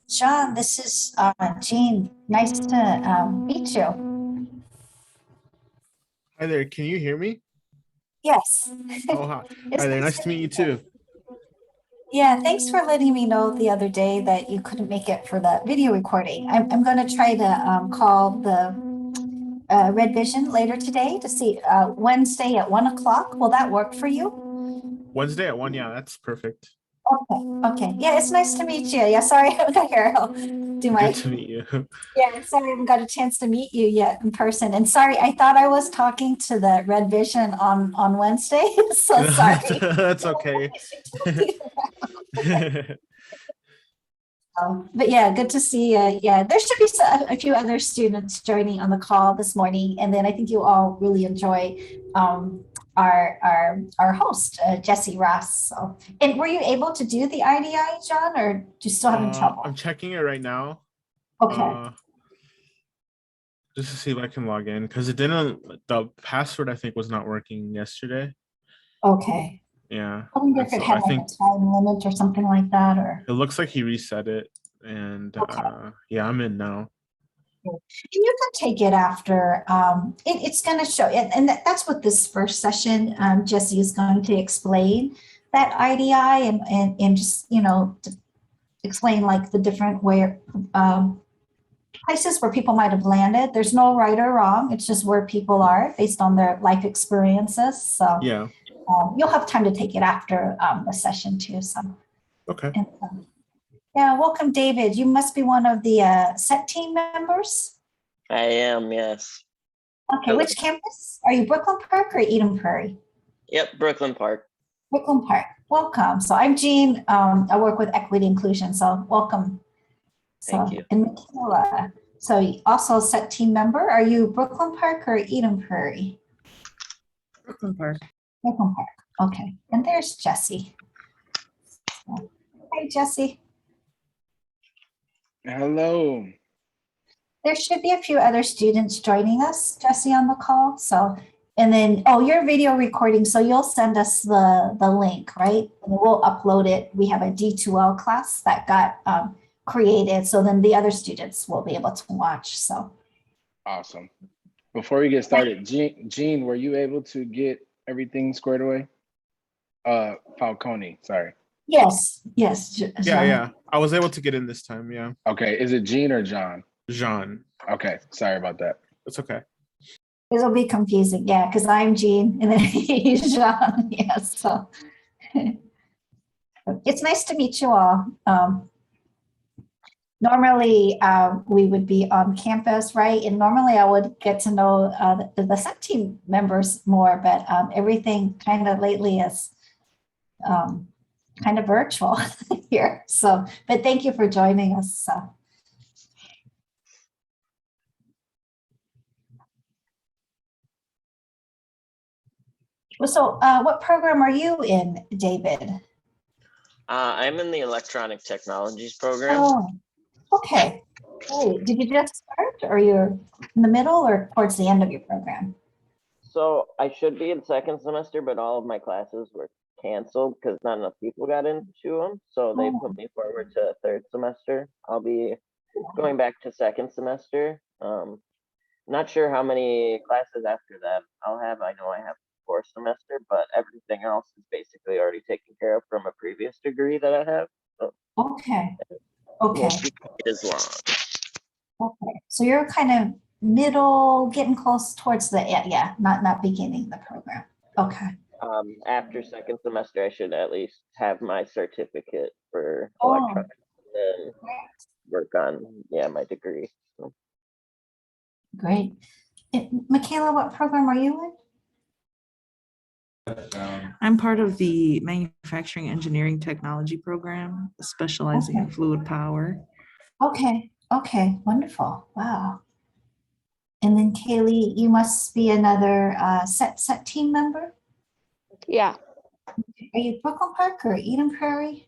John, this is Jean. Nice to meet you. Hi there, can you hear me? Yes. Oh, hi. It's Hi there, nice nice to to meet meet you you. too. Yeah, thanks for letting me know the other day that you couldn't make it for the video recording. I'm going to try to call the Red Vision later today to see Wednesday at 1 o'clock. Will that work for you? Wednesday at 1, yeah, that's perfect. Okay. Okay. Yeah, it's nice to meet you. Yeah, sorry I'm not here. I'll do Good my to meet you. Yeah, sorry, I haven't got a chance to meet you yet in person. And sorry, I thought I was talking to the Red Vision on Wednesday. So sorry. That's okay. But yeah, good to see you. Yeah, there should be a few other students joining on the call this morning, and then I think you all really enjoy our host Jesse Ross. So, and were you able to do the IDI, John, or do you still having I'm trouble? checking it right now. Okay. Uh, just to see if I can log in because the password I think was not working yesterday. Okay. Yeah. I wonder And if it so had I like think a time limit or something like that, or it looks like he reset it. And okay. yeah, I'm in now. And you can take it after. It's going to show, and that's what this first session, Jesse is going to explain that IDI and just, to explain like the different where places where people might have landed. There's no right or wrong. It's just where people are based on their life experiences. So Yeah. you'll have time to take it after the session too. So, Okay. and, yeah, welcome, David. You must be one of the set team members. I am, yes. Okay, Hello. which campus? Are you Brooklyn Park or Eden Prairie? Yep, Brooklyn Park. Brooklyn Park. Welcome. So I'm Jean. I work with equity inclusion. So welcome. Thank So you. and Michaela. So also set team member. Are you Brooklyn Park or Eden Prairie? Brooklyn Park. Brooklyn Park. Okay. And there's Jesse. So, hey, Jesse. Hello. There should be a few other students joining us, Jesse, on the call. So, and then, oh, your video recording. So you'll send us the link, right? And we'll upload it. We have a D2L class that got created. So then the other students will be able to watch. So Awesome. Before we get started, Jean, were you able to get everything squared away? Falcone, sorry. yes, Yeah. I was able to get in this time. Yeah. Okay, is it Jean or John? Jean. Okay, sorry about that. It's okay. It'll be confusing, yeah, because I'm Jean and then he's Jean. Yes, so it's nice to meet you all. Normally, we would be on campus, right? And normally I would get to know the sub team members more, but everything kind of lately is kind of virtual here. So, but thank you for joining us. So what program are you in, David? I'm in the electronic technologies program. Oh, okay. Great. Did you just start or you're in the middle or towards the end of your program? So I should be in second semester, but all of my classes were canceled because not enough people got into them. So they put me forward to third semester. I'll be going back to second semester. Not sure how many classes after that I know I have fourth semester, but everything else is basically already taken care of from a previous degree that I have. So Okay. it Okay. won't be quite as long. Okay. So you're kind of middle, getting close towards the end. Yeah, not beginning the program. Okay. After second semester, I should at least have my certificate for Oh, electronics and work on my degree. So, great. Michaela, what program are you in? I'm part of the manufacturing engineering technology program, specializing in fluid power. Okay. Okay. Wonderful. Wow. And then Kaylee, you must be another set team member. Yeah, Are you Brooklyn Park or Eden Prairie?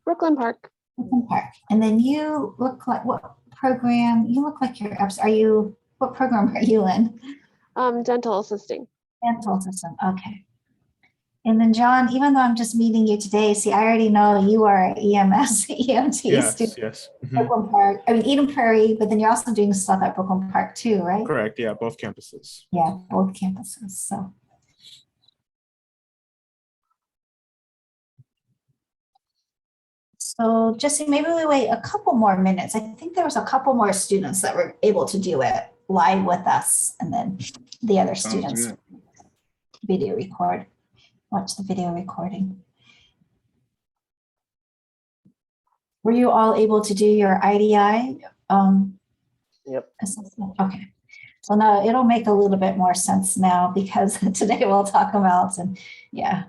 Brooklyn Park. Brooklyn Park. And then you look like what program? You look like you're. Are you? What program are you in? Dental assisting. Dental system. Okay. And then John, even though I'm just meeting you today, see, I already know you are an EMS, EMT Yes, student yes. at Mhm. Brooklyn Park. I mean, Eden Prairie, but then you're also doing stuff at Brooklyn Park too, right? Correct. Yeah, both campuses. Yeah, both campuses. So Jesse, maybe we wait a couple more minutes. I think there was a couple more students that were able to do it live with us, and then the other Sounds students good. watch the video recording. Were you all able to do your IDI Yep. assessment? Okay. So now it'll make a little bit more sense now because today we'll talk about, and yeah.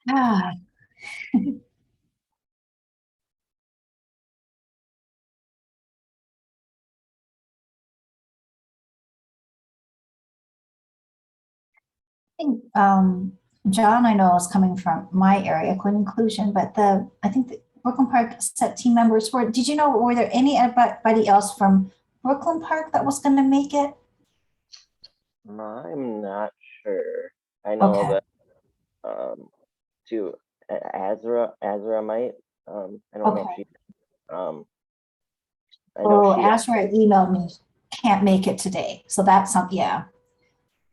Ah, I think John, I know is coming from my area, equity inclusion, but I think the Brooklyn Park set team members were, did you know, were there anybody else from Brooklyn Park that was going to make it? I'm not sure. I know Okay. that to Azra might. I don't know if Okay. she I know Oh, she Azra emailed me, can't make it today. So that's something, yeah.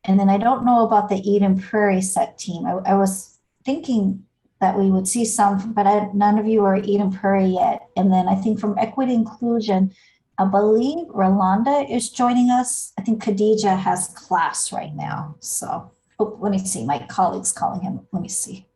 And then I don't know about the Eden Prairie set team. I was thinking that we would see some, but none of you are Eden Prairie yet. And then I think from Equity Inclusion, I believe Rolanda is joining us. I think Khadija has class right now. So let me see. My colleague's calling him. Let me see.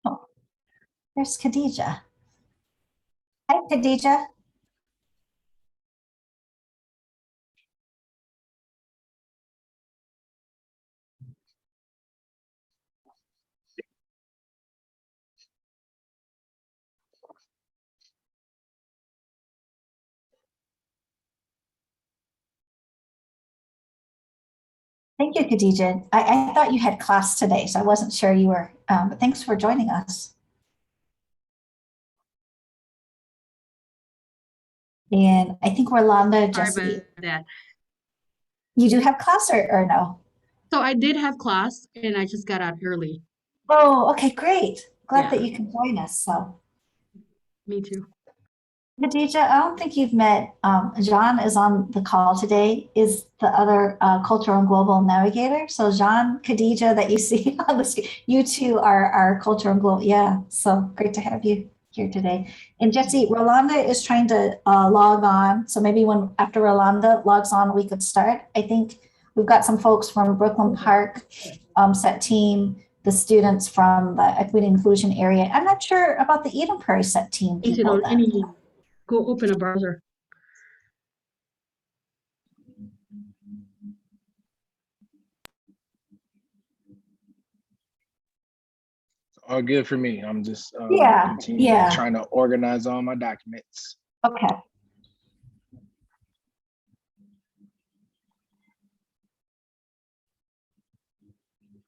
Oh, there's Khadija. Hi, Khadija. Thank you, Khadija. I thought you had class today, so I wasn't sure you were, but thanks for joining us. And I think Rolanda Sorry just, about that. you do have class or no? So I did have class and I just got out early. Oh, okay, great. Glad that Yeah. you can join us. So, Me too. Khadija, I don't think you've met, John is on the call today, is the other cultural and global navigator. So John, Khadija that you see on the screen, you two are our cultural and global. Yeah, so great to have you here today. And Jesse, Rolanda is trying to log on. So maybe when after Rolanda logs on, we could start. I think we've got some folks from Brooklyn Park set team, the students from the equity inclusion area. I'm not sure about the Eden Prairie set team Is it people on then. any, go open a browser. All good for me. I'm just Yeah, continuing yeah. trying to organize all my documents. Okay.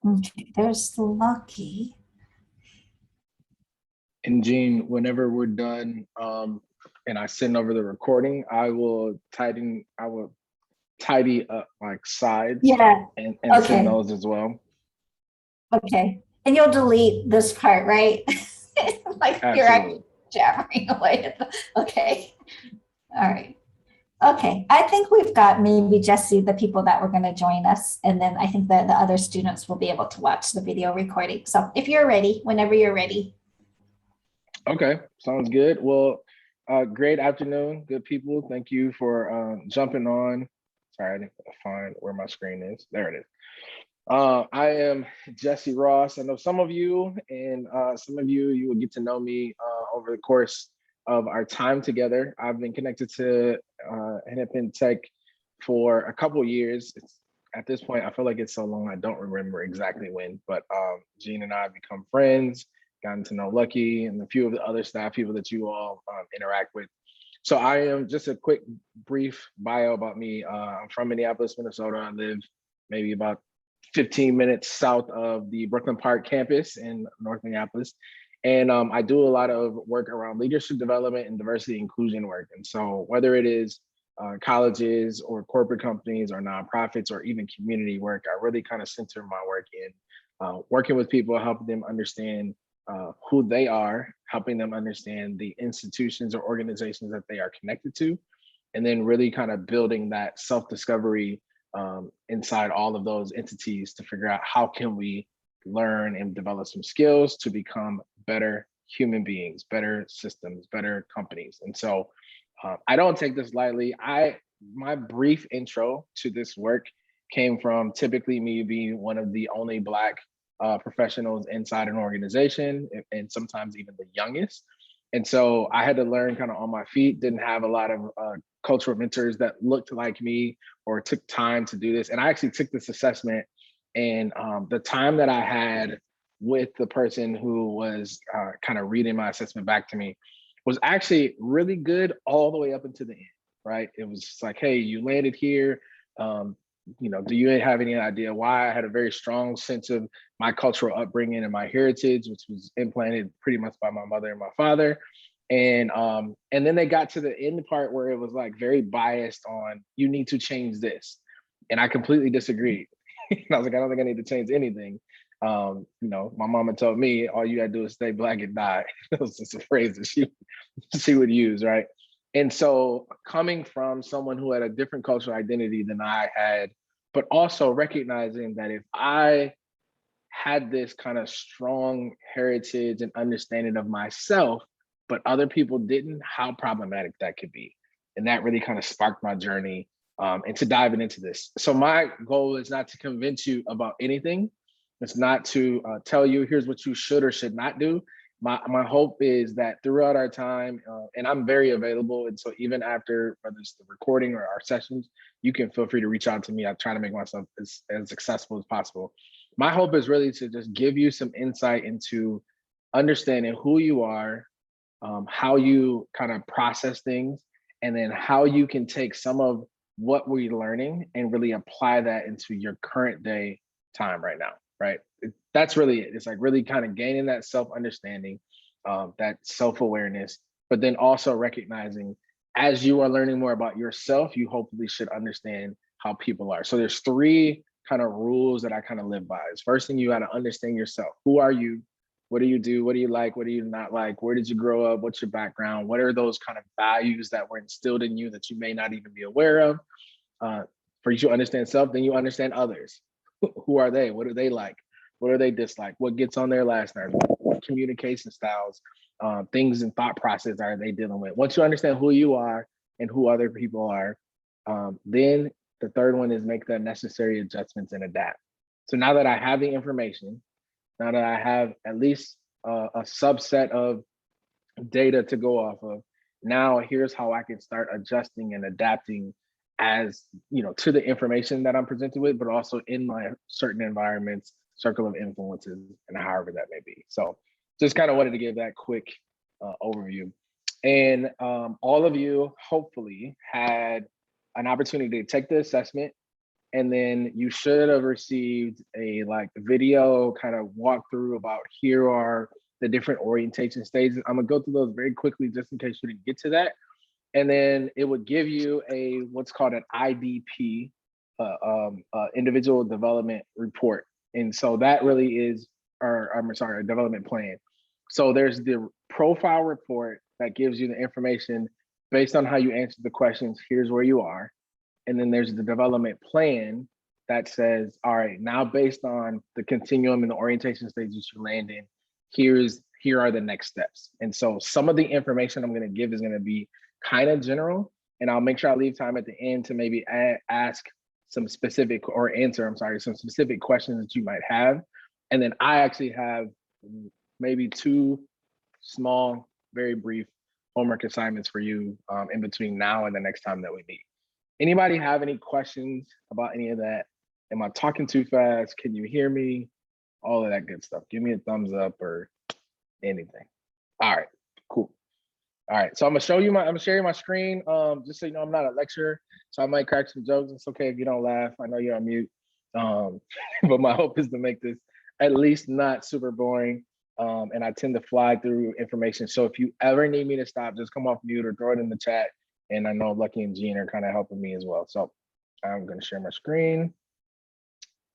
Okay, there's Lucky. And Jean, whenever we're done, and I send over the recording, I will tidy up like sides Yeah, and okay. send those as well. Okay. And you'll delete this part, right? Like you're actually Absolutely. jabbering away. Okay. All right. Okay. I think we've got maybe Jesse, the people that were going to join us. And then I think that the other students will be able to watch the video recording. So if you're ready, whenever you're ready. Okay, sounds good. Well, great afternoon, good people. Thank you for jumping on. Sorry, I didn't find where my screen is. There it is. I am Jesse Ross. I know some of you, and some of you will get to know me over the course of our time together. I've been connected to Hennepin Tech for a couple of years. At this point, I feel like it's so long, I don't remember exactly when, but Gene and I have become friends, gotten to know Lucky and a few of the other staff people that you all interact with. So I am just a quick, brief bio about me. I'm from Minneapolis, Minnesota. I live maybe about 15 minutes south of the Brooklyn Park campus in North Minneapolis. And I do a lot of work around leadership development and diversity inclusion work. And so whether it is colleges or corporate companies or nonprofits or even community work, I really kind of center my work in working with people, helping them understand who they are, helping them understand the institutions or organizations that they are connected to, and then really kind of building that self-discovery inside all of those entities to figure out how can we learn and develop some skills to become better human beings, better systems, better companies. And so I don't take this lightly. My brief intro to this work came from typically me being one of the only Black professionals inside an organization, and sometimes even the youngest. And so I had to learn kind of on my feet, didn't have a lot of cultural mentors that looked like me or took time to do this. And I actually took this assessment, and the time that I had with the person who was kind of reading my assessment back to me was actually really good all the way up until the end, right? It was just like, hey, you landed here. Do you have any idea why? I had a very strong sense of my cultural upbringing and my heritage, which was implanted pretty much by my mother and my father. And then they got to the end part where it was like very biased on, you need to change this. And I completely disagreed. And I was like, I don't think I need to change anything. My mama told me, all you gotta do is stay Black and die. That was just a phrase that she would use, right? And so coming from someone who had a different cultural identity than I had, but also recognizing that if I had this kind of strong heritage and understanding of myself, but other people didn't, how problematic that could be. And that really kind of sparked my journey into diving into this. So my goal is not to convince you about anything. It's not to tell you, here's what you should or should not do. My hope is that throughout our time, and I'm very available, and so even after, whether it's the recording or our sessions, you can feel free to reach out to me. I try to make myself as accessible as possible. My hope is really to just give you some insight into understanding who you are, how you kind of process things, and then how you can take some of what we're learning and really apply that into your current day time right now, right? That's really it. It's like really kind of gaining that self-understanding, that self-awareness, but then also recognizing as you are learning more about yourself, you hopefully should understand how people are. So there's three kind of rules that I kind of live by. Is first thing, you got to understand yourself. Who are you? What do you do? What do you like? What do you not like? Where did you grow up? What's your background? What are those kind of values that were instilled in you that you may not even be aware of? For you to understand self, then you understand others. Who are they? What do they like? What do they dislike? What gets on their last nerve? What communication styles, things and thought process are they dealing with? Once you understand who you are and who other people are, then the third one is make the necessary adjustments and adapt. So now that I have the information, now that I have at least a subset of data to go off of, now here's how I can start adjusting and adapting as, to the information that I'm presented with, but also in my certain environments, circle of influences, and however that may be. So just kind of wanted to give that quick overview. And all of you hopefully had an opportunity to take the assessment, and then you should have received a video kind of walkthrough about here are the different orientation stages. I'm gonna go through those very quickly just in case you didn't get to that. And then it would give you a what's called an IDP, individual development report. And so that really is, or I'm sorry, a development plan. So there's the profile report that gives you the information based on how you answer the questions. Here's where you are. And then there's the development plan that says, all right, now based on the continuum and the orientation stages you land in, here are the next steps. And so some of the information I'm going to give is going to be kind of general, and I'll make sure I leave time at the end to maybe ask some specific, or answer, I'm sorry, some specific questions that you might have. And then I actually have maybe 2 small, very brief homework assignments for you in between now and the next time that we meet. Anybody have any questions about any of that? Am I talking too fast? Can you hear me? All of that good stuff. Give me a thumbs up or anything. All right, cool. All right, so I'm gonna share my screen. Just so you know, I'm not a lecturer, so I might crack some jokes. It's okay if you don't laugh. I know you're on mute. But my hope is to make this at least not super boring. And I tend to fly through information. So if you ever need me to stop, just come off mute or throw it in the chat. And I know Lucky and Jean are kind of helping me as well. So I'm gonna share my screen.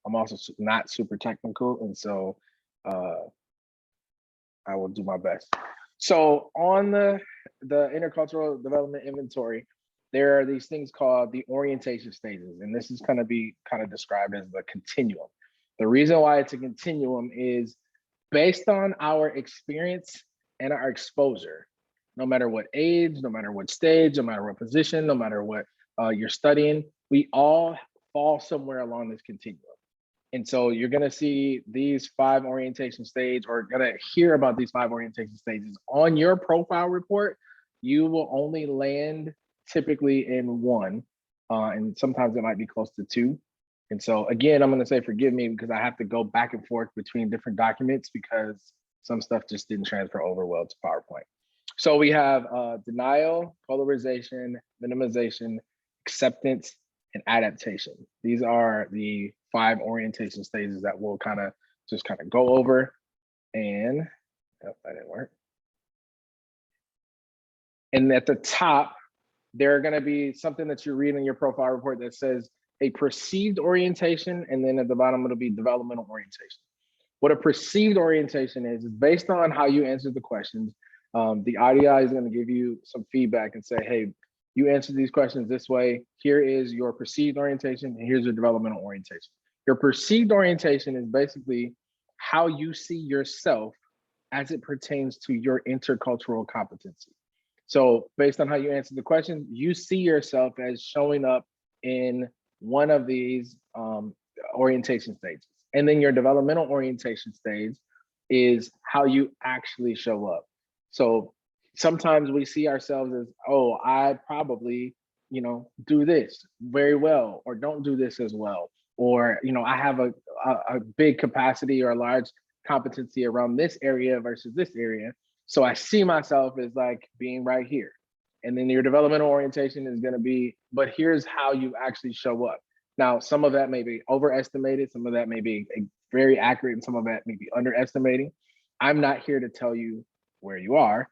I'm also not super technical, and so I will do my best. So on the intercultural development inventory, there are these things called the orientation stages, and this is going to be kind of described as the continuum. The reason why it's a continuum is based on our experience and our exposure. No matter what age, no matter what stage, no matter what position, no matter what you're studying, we all fall somewhere along this continuum. And so you're gonna see these 5 orientation stages, or gonna hear about these 5 orientation stages on your profile report. You will only land typically in 1, and sometimes it might be close to 2. And so again, I'm gonna say forgive me because I have to go back and forth between different documents because some stuff just didn't transfer over well to PowerPoint. So we have denial, polarization, minimization, acceptance, and adaptation. These are the 5 orientation stages that we'll just go over. And oh, that didn't work. And at the top, there are going to be something that you read in your profile report that says a perceived orientation, and then at the bottom it'll be developmental orientation. What a perceived orientation is based on how you answered the questions. The IDI is going to give you some feedback and say, hey, you answered these questions this way. Here is your perceived orientation, and here's your developmental orientation. Your perceived orientation is basically how you see yourself as it pertains to your intercultural competency. So based on how you answer the question, you see yourself as showing up in one of these orientation stages. And then your developmental orientation stage is how you actually show up. So sometimes we see ourselves as, oh, I probably, do this very well, or don't do this as well. Or, I have a big capacity or a large competency around this area versus this area. So I see myself as like being right here. And then your developmental orientation is going to be, but here's how you actually show up. Now, some of that may be overestimated, some of that may be very accurate, and some of that may be underestimating. I'm not here to tell you where you are,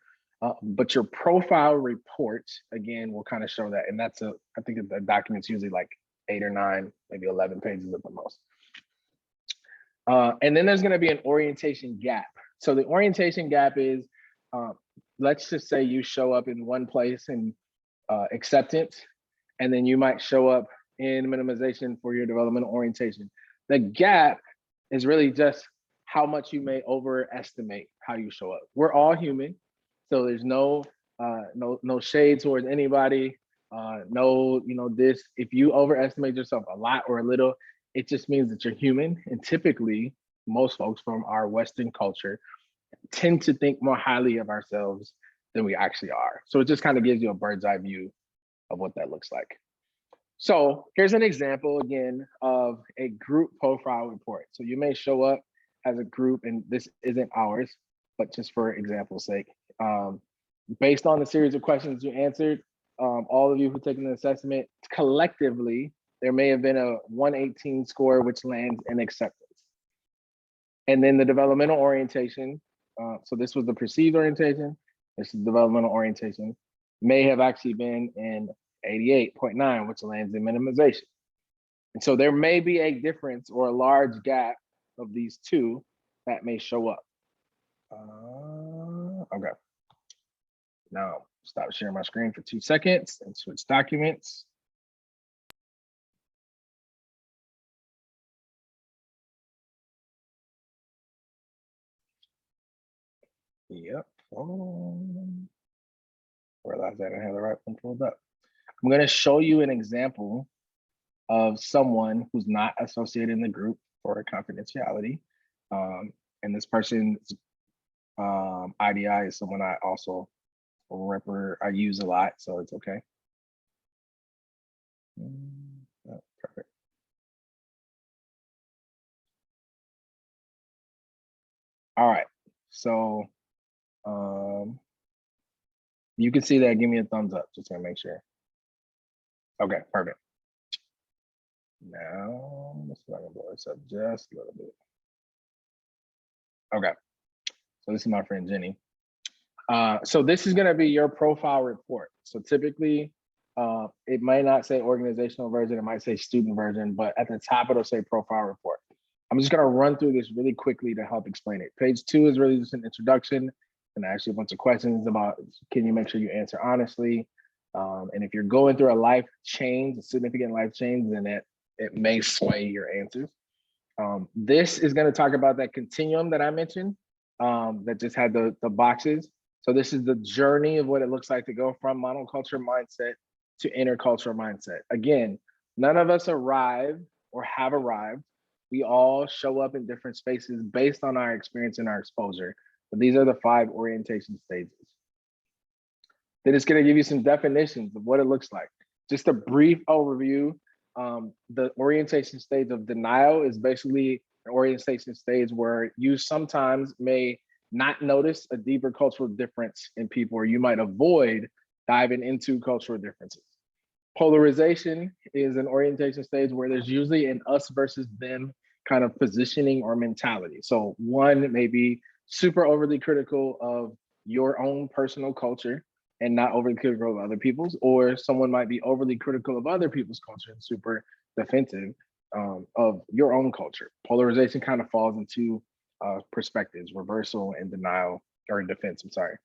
but your profile report, again, will kind of show that. And that's I think the document's usually like 8 or 9, maybe 11 pages at the most. And then there's going to be an orientation gap. So the orientation gap is, let's just say you show up in one place in acceptance, and then you might show up in minimization for your developmental orientation. The gap is really just how much you may overestimate how you show up. We're all human, so there's no shade towards anybody. This, if you overestimate yourself a lot or a little, it just means that you're human. And typically, most folks from our Western culture tend to think more highly of ourselves than we actually are. So it just kind of gives you a bird's eye view of what that looks like. So here's an example again of a group profile report. So you may show up as a group, and this isn't ours, but just for example's sake, based on the series of questions you answered, all of you who've taken the assessment, collectively, there may have been a 118 score, which lands in acceptance. And then the developmental orientation. So this was the perceived orientation. This is developmental orientation. may have actually been in 88.9, which lands in minimization. And so there may be a difference or a large gap of these two that may show up. Okay. Now stop sharing my screen for 2 seconds and switch documents. Yep. Realize I didn't have the right one pulled up. I'm going to show you an example of someone who's not associated in the group for confidentiality. And this person's IDI is someone I also I use a lot, so it's okay. Oh, perfect. All right, so you can see that. Give me a thumbs up just to make sure. Okay, perfect. Now let's see if I can blow this up just a little bit. Okay, so this is my friend Jenny. So this is going to be your profile report. So typically, it might not say organizational version, it might say student version, but at the top it'll say profile report. I'm just going to run through this really quickly to help explain it. Page 2 is really just an introduction and actually a bunch of questions about, can you make sure you answer honestly? And if you're going through a life change, a significant life change, then it may sway your answers. This is going to talk about that continuum that I mentioned that just had the boxes. So this is the journey of what it looks like to go from monoculture mindset to intercultural mindset. Again, none of us arrive or have arrived. We all show up in different spaces based on our experience and our exposure. But these are the 5 orientation stages. Then it's going to give you some definitions of what it looks like. Just a brief overview. The orientation stage of denial is basically an orientation stage where you sometimes may not notice a deeper cultural difference in people, or you might avoid diving into cultural differences. Polarization is an orientation stage where there's usually an us versus them kind of positioning or mentality. So one may be super overly critical of your own personal culture and not overly critical of other people's, or someone might be overly critical of other people's culture and super defensive of your own culture. Polarization kind of falls into perspectives, reversal and denial, or defense, I'm sorry.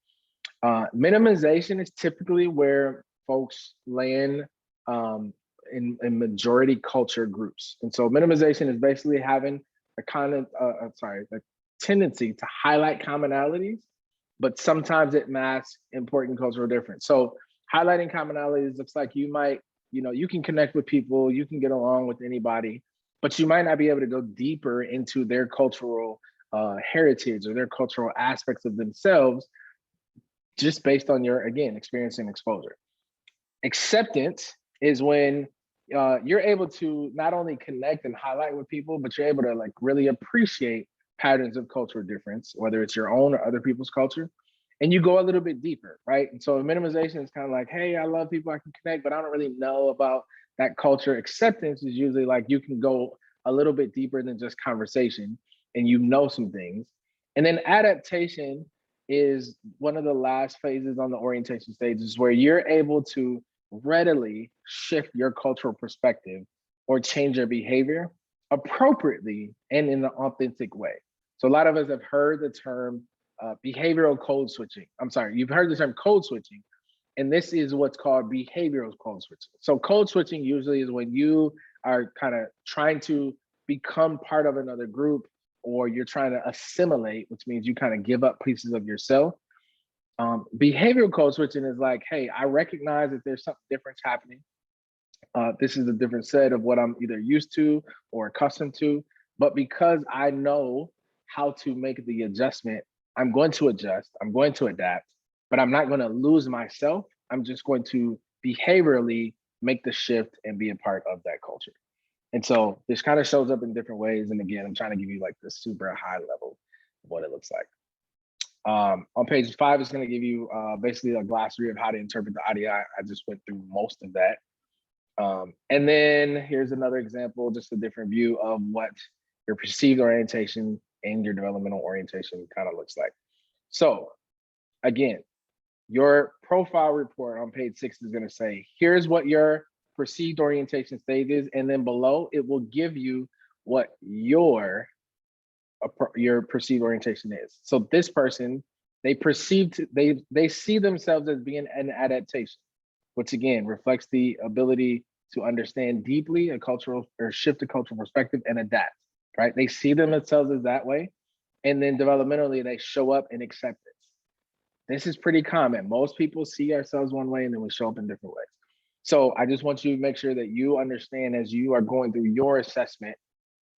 Minimization is typically where folks land in majority culture groups. And so minimization is basically having the tendency to highlight commonalities, but sometimes it masks important cultural difference. So highlighting commonalities looks like you might, you can connect with people, you can get along with anybody, but you might not be able to go deeper into their cultural heritage or their cultural aspects of themselves just based on your, again, experience and exposure. Acceptance is when you're able to not only connect and highlight with people, but you're able to like really appreciate patterns of cultural difference, whether it's your own or other people's culture, and you go a little bit deeper, right? And so minimization is kind of like, hey, I love people, I can connect, but I don't really know about that culture. Acceptance is usually like you can go a little bit deeper than just conversation and you know some things. And then adaptation is one of the last phases on the orientation stages where you're able to readily shift your cultural perspective or change your behavior appropriately and in an authentic way. So a lot of us have heard the term behavioral code switching. I'm sorry, you've heard the term code switching, and this is what's called behavioral code switching. So code switching usually is when you are kind of trying to become part of another group, or you're trying to assimilate, which means you kind of give up pieces of yourself. Behavioral code switching is like, hey, I recognize that there's something different happening. This is a different set of what I'm either used to or accustomed to, but because I know how to make the adjustment, I'm going to adjust, I'm going to adapt, but I'm not going to lose myself. I'm just going to behaviorally make the shift and be a part of that culture. And so this kind of shows up in different ways. And again, I'm trying to give you like the super high level of what it looks like. On page 5, it's going to give you basically a glossary of how to interpret the IDI. I just went through most of that. And then here's another example, just a different view of what your perceived orientation and your developmental orientation kind of looks like. So again, Your profile report on page 6 is going to say, here's what your perceived orientation state is. And then below, it will give you what your perceived orientation is. So this person, they see themselves as being an adaptation, which again reflects the ability to understand deeply a cultural or shift a cultural perspective and adapt, right? They see themselves as that way. And then developmentally, they show up in acceptance. This is pretty common. Most people see ourselves one way and then we show up in different ways. So I just want you to make sure that you understand as you are going through your assessment,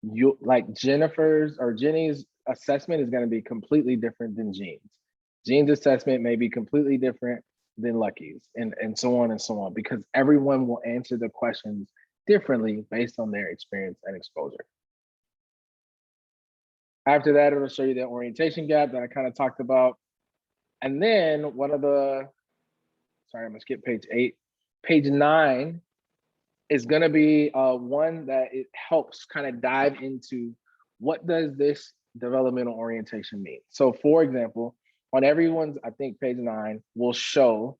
you like Jenny's assessment is going to be completely different than Jean's. Jean's assessment may be completely different than Lucky's, and so on and so on, because everyone will answer the questions differently based on their experience and exposure. After that, it'll show you the orientation gap that I kind of talked about. And then I'm gonna skip page 8. Page 9 is gonna be one that it helps kind of dive into what does this developmental orientation mean? So for example, on everyone's, I think page 9 will show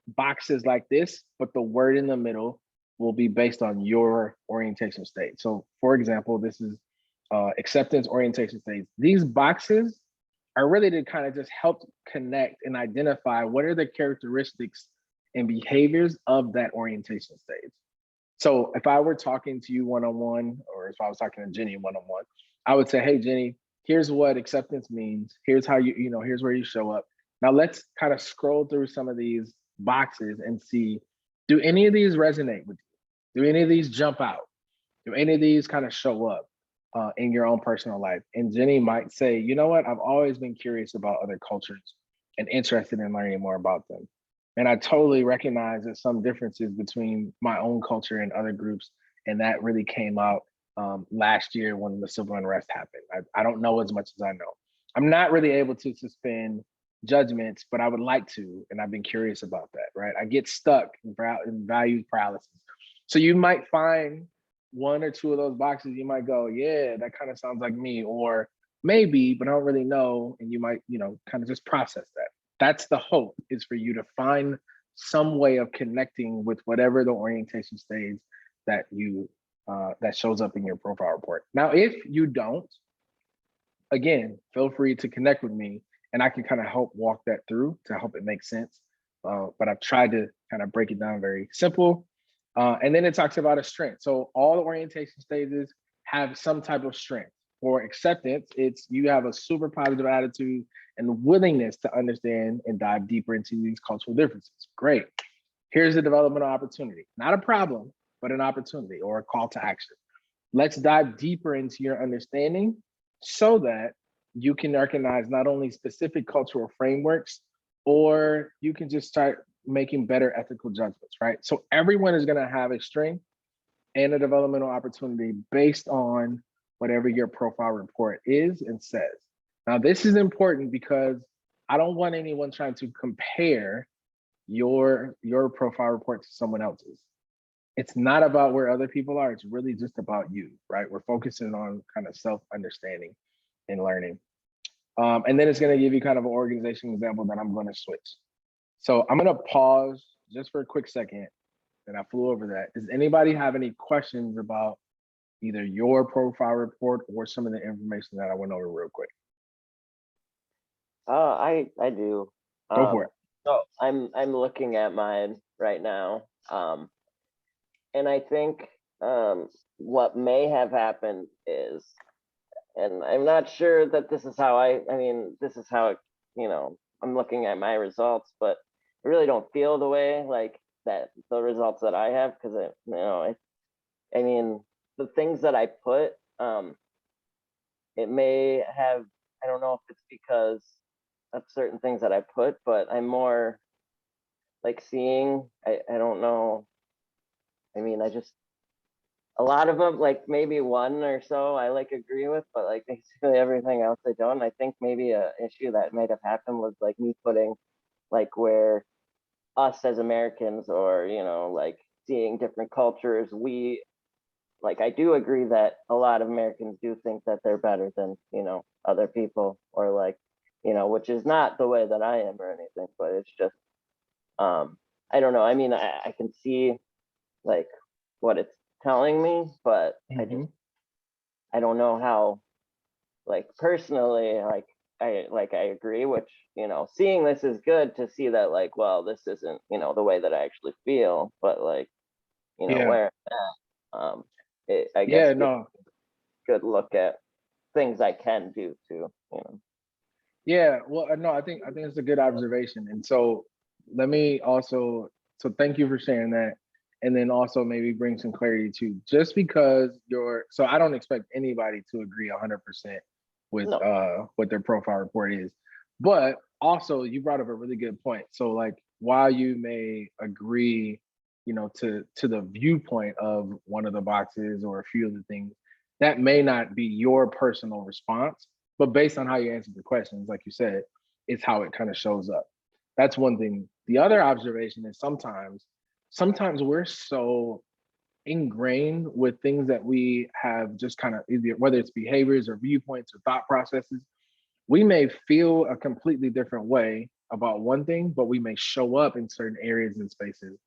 boxes like this, but the word in the middle will be based on your orientation state. So for example, this is acceptance orientation states. These boxes are really to kind of just help connect and identify what are the characteristics and behaviors of that orientation stage. So if I were talking to you one-on-one, or if I was talking to Jenny one-on-one, I would say, hey, Jenny, here's what acceptance means. Here's how here's where you show up. Now let's kind of scroll through some of these boxes and see, do any of these resonate with you? Do any of these jump out? Do any of these kind of show up in your own personal life? And Jenny might say, you know what? I've always been curious about other cultures and interested in learning more about them. And I totally recognize there's some differences between my own culture and other groups. And that really came out last year when the civil unrest happened. I don't know as much as I know. I'm not really able to suspend judgments, but I would like to, and I've been curious about that, right? I get stuck in value paralysis. So you might find one or two of those boxes, you might go, yeah, that kind of sounds like me, or maybe, but I don't really know. And you might, kind of just process that. That's the hope, is for you to find some way of connecting with whatever the orientation stage that you that shows up in your profile report. Now, if you don't, again, feel free to connect with me and I can kind of help walk that through to help it make sense. But I've tried to kind of break it down very simple. And then it talks about a strength. So all the orientation stages have some type of strength. For acceptance, it's you have a super positive attitude and willingness to understand and dive deeper into these cultural differences. Great. Here's a developmental opportunity, not a problem, but an opportunity or a call to action. Let's dive deeper into your understanding so that you can recognize not only specific cultural frameworks, or you can just start making better ethical judgments, right? So everyone is going to have a strength and a developmental opportunity based on whatever your profile report is and says. Now, this is important because I don't want anyone trying to compare your profile report to someone else's. It's not about where other people are. It's really just about you, right? We're focusing on kind of self-understanding and learning. And then it's going to give you kind of an organization example that I'm going to switch. So I'm going to pause just for a quick second, and I flew over that. Does anybody have any questions about either your profile report or some of the information that I went over real quick? I do. Go for it. So I'm looking at mine right now. And I think what may have happened is, and I'm not sure that this is how this is how, I'm looking at my results, but I really don't feel the way like that, the results that I have, because the things that I put, it may have, I don't know if it's because of certain things that I put, but I'm more like seeing, I don't know. A lot of them, like maybe one or so I like agree with, but like basically everything else I don't. I think maybe a issue that might have happened was like me putting like where us as Americans, or, like seeing different cultures, I do agree that a lot of Americans do think that they're better than, other people, or like, which is not the way that I am or anything, but it's just I don't know. I mean, I can see like what it's telling me, but I don't know how, like personally, I agree, which, you know, seeing this is good to see that, like, well, this isn't, you know, the way that I actually feel, but like, you know, Yeah. where I'm at, I guess Yeah, it's no. a good look at things I can do too, you know. Yeah, well, no, I think it's a good observation. And so let me also, so thank you for sharing that. And then also maybe bring some clarity to just because so I don't expect anybody to agree 100% with No. what their profile report is. But also you brought up a really good point. So like while you may agree, you know, to the viewpoint of one of the boxes or a few of the things, that may not be your personal response. But based on how you answer the questions, like you said, it's how it kind of shows up. That's one thing. The other observation is sometimes we're so ingrained with things that we have just kind of either, whether it's behaviors or viewpoints or thought processes, we may feel a completely different way about one thing, but we may show up in certain areas and spaces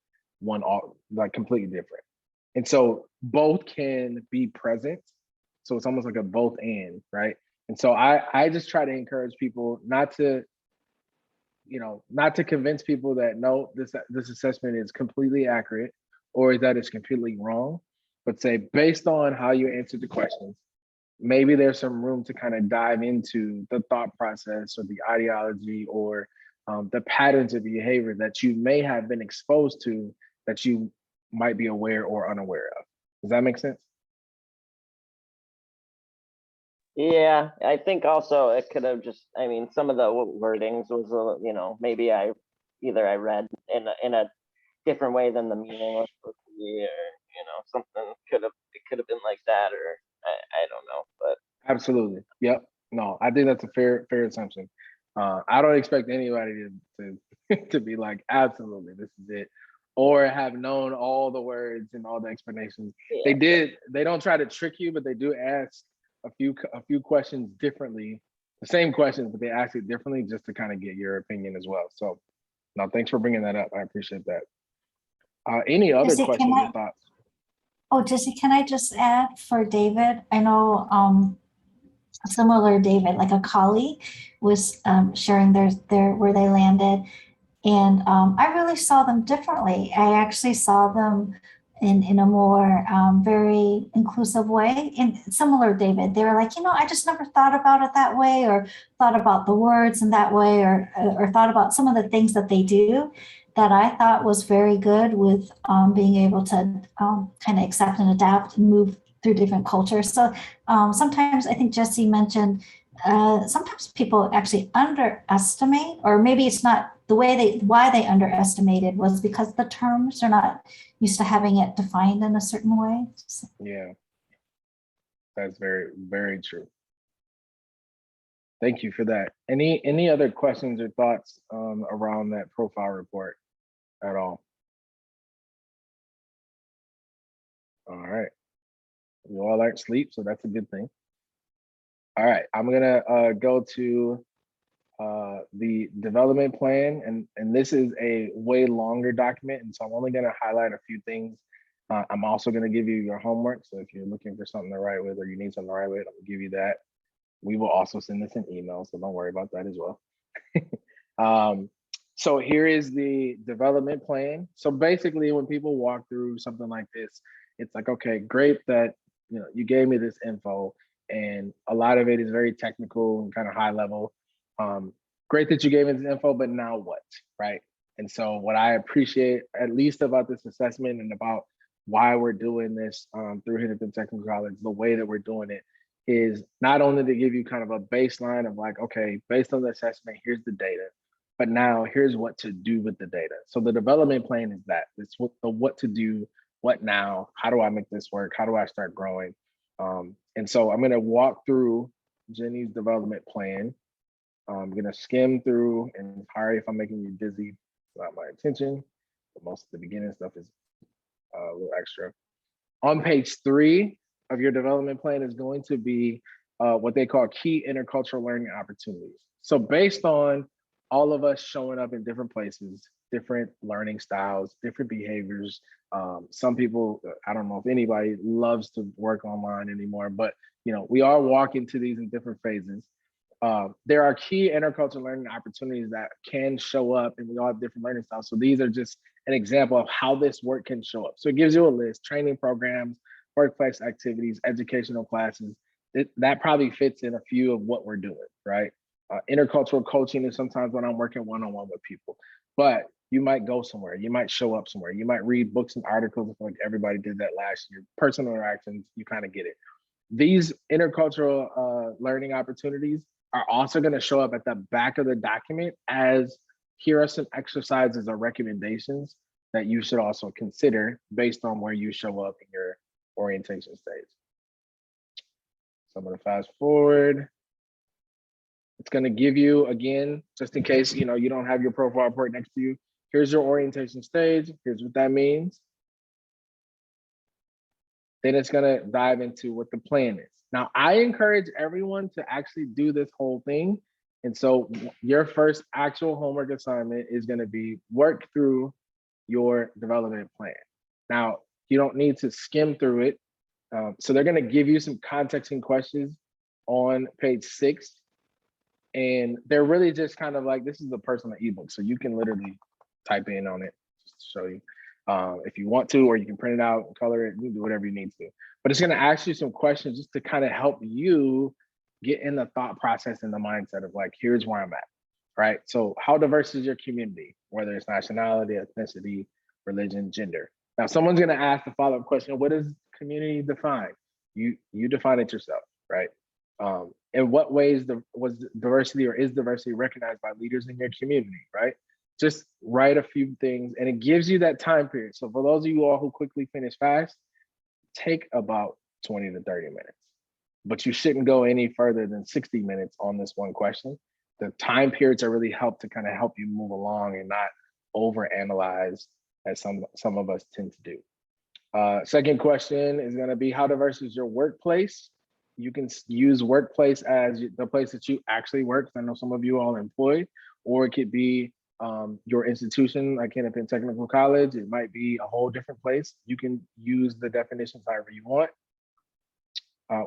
one all like completely different. And so both can be present. So it's almost like a both and, right? And so I just try to encourage people not to, you know, not to convince people that no, this assessment is completely accurate or that it's completely wrong, but say based on how you answered the questions, maybe there's some room to kind of dive into the thought process or the ideology or the patterns of behavior that you may have been exposed to that you might be aware or unaware of. Does that make sense? Yeah, I think also it could have just, I mean, some of the wordings was, you know, maybe I read in a different way than the meaning was supposed to be, or, you know, something it could have been like that, or I don't know, but Absolutely. Yep. No, I think that's a fair assumption. I don't expect anybody to be like, absolutely, this is it, or have known all the words and all the explanations. yeah, They don't try to trick you, but they do ask a few questions differently, the same questions, but they ask it differently just to kind of get your opinion as well. So, no, thanks for bringing that up. I appreciate that. Any other Jesse, questions or thoughts? Jesse, can I just add for David? I know similar David, like a colleague was sharing their where they landed. And I really saw them differently. I actually saw them in a more very inclusive way. And similar, David, they were like, you know, I just never thought about it that way, or thought about the words in that way, or thought about some of the things that they do that I thought was very good with being able to kind of accept and adapt and move through different cultures. So sometimes I think Jesse mentioned sometimes people actually underestimate, or maybe it's not the way why they underestimated was because the terms are not used to having it defined in a certain way. Yeah, that's very true. Thank you for that. Any other questions or thoughts around that profile report at all? All right, you all aren't asleep, so that's a good thing. All right, I'm gonna go to the development plan, and this is a way longer document, and so I'm only gonna highlight a few things. I'm also gonna give you your homework, so if you're looking for something to write with or you need something to write with, I'm gonna give you that. We will also send this an email, so don't worry about that as well. So here is the development plan. So basically, when people walk through something like this, it's like, okay, great that you gave me this info, and a lot of it is very technical and kind of high level. Great that you gave me this info, but now what, right? And so what I appreciate at least about this assessment and about why we're doing this through Hennepin Technical College, the way that we're doing it, is not only to give you kind of a baseline of like, okay, based on the assessment, here's the data, but now here's what to do with the data. So the development plan is that. It's what to do, what now, how do I make this work? How do I start growing? And so I'm gonna walk through Jenny's development plan. I'm gonna skim through, and sorry if I'm making you dizzy, it's not my intention, but most of the beginning stuff is a little extra. On page 3 of your development plan is going to be what they call key intercultural learning opportunities. So based on all of us showing up in different places, different learning styles, different behaviors. Some people, I don't know if anybody loves to work online anymore, but we all walk into these in different phases. There are key intercultural learning opportunities that can show up, and we all have different learning styles. So these are just an example of how this work can show up. So it gives you a list: training programs, workplace activities, educational classes. That probably fits in a few of what we're doing, right? Intercultural coaching is sometimes when I'm working one-on-one with people, but you might go somewhere, you might show up somewhere, you might read books and articles like everybody did that last year. Personal interactions, you kind of get it. These intercultural learning opportunities are also going to show up at the back of the document as here are some exercises or recommendations that you should also consider based on where you show up in your orientation stage. So I'm going to fast forward. It's going to give you, again, just in case you don't have your profile report next to you, here's your orientation stage. Here's what that means. Then it's going to dive into what the plan is. Now, I encourage everyone to actually do this whole thing. And so your first actual homework assignment is going to be work through your development plan. Now, you don't need to skim through it. So they're going to give you some context and questions on page 6. And they're really just kind of like, this is a personal ebook. So you can literally type in on it just to show you if you want to, or you can print it out and color it. You can do whatever you need to. But it's going to ask you some questions just to kind of help you get in the thought process and the mindset of like, here's where I'm at, right? So how diverse is your community, whether it's nationality, ethnicity, religion, gender? Now, someone's going to ask the follow-up question, what does community define? You define it yourself, right? In what ways was diversity or is diversity recognized by leaders in your community, right? Just write a few things, and it gives you that time period. So for those of you all who quickly finish fast, take about 20 to 30 minutes, but you shouldn't go any further than 60 minutes on this one question. The time periods are really help you move along and not overanalyze as some of us tend to do. Second question is going to be, how diverse is your workplace? You can use workplace as the place that you actually work. I know some of you all employed, or it could be your institution, like Hennepin Technical College. It might be a whole different place. You can use the definitions however you want.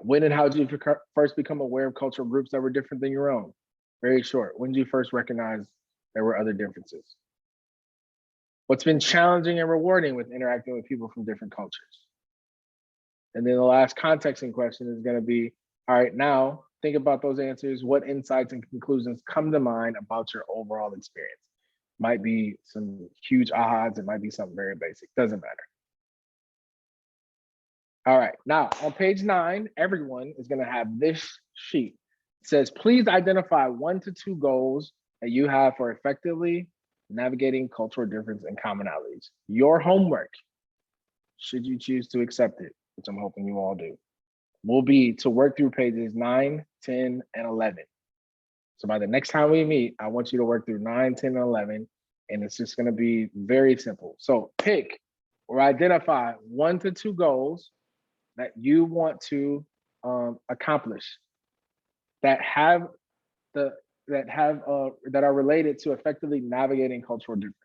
When and how did you first become aware of cultural groups that were different than your own? Very short. When did you first recognize there were other differences? What's been challenging and rewarding with interacting with people from different cultures? And then the last contexting question is going to be, all right, now think about those answers. What insights and conclusions come to mind about your overall experience? Might be some huge ahas. It might be something very basic. Doesn't matter. All right, now on page 9, everyone is going to have this sheet. It says, please identify 1 to 2 goals that you have for effectively navigating cultural difference and commonalities. Your homework, should you choose to accept it, which I'm hoping you all do, will be to work through pages 9, 10, and 11. So by the next time we meet, I want you to work through 9, 10, and 11, and it's just going to be very simple. So pick or identify 1 to 2 goals that you want to accomplish that are related to effectively navigating cultural difference.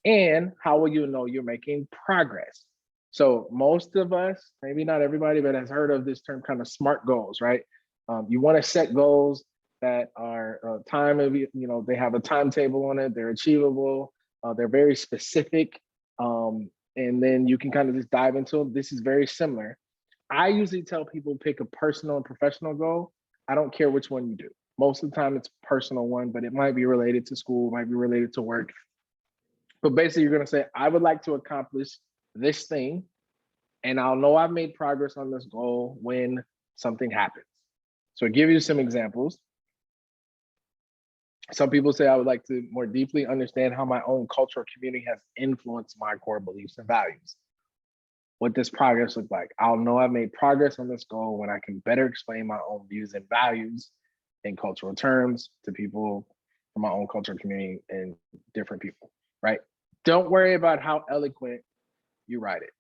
And how will you know you're making progress? So most of us, maybe not everybody, but has heard of this term kind of SMART goals, right? You want to set goals that are they have a timetable on it, they're achievable, they're very specific, and then you can kind of just dive into them. This is very similar. I usually tell people pick a personal and professional goal. I don't care which one you do. Most of the time it's a personal one, but it might be related to school, might be related to work. But basically you're going to say, I would like to accomplish this thing, and I'll know I've made progress on this goal when something happens. So I'll give you some examples. Some people say I would like to more deeply understand how my own cultural community has influenced my core beliefs and values. What does progress look like? I'll know I've made progress on this goal when I can better explain my own views and values in cultural terms to people from my own cultural community and different people, right? Don't worry about how eloquent you write it.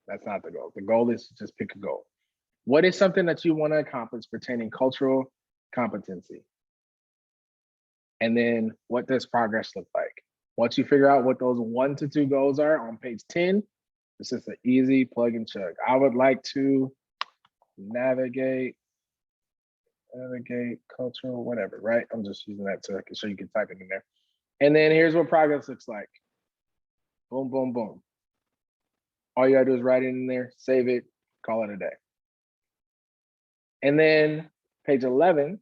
That's not the goal. The goal is to just pick a goal. What is something that you want to accomplish pertaining cultural competency? And then what does progress look like? Once you figure out what those 1 to 2 goals are on page 10, it's just an easy plug and chug. I would like to navigate cultural, whatever, right? I'm just using that so I can show you can type it in there. And then here's what progress looks like. Boom, boom, boom. All you gotta do is write it in there, save it, call it a day. And then page 11,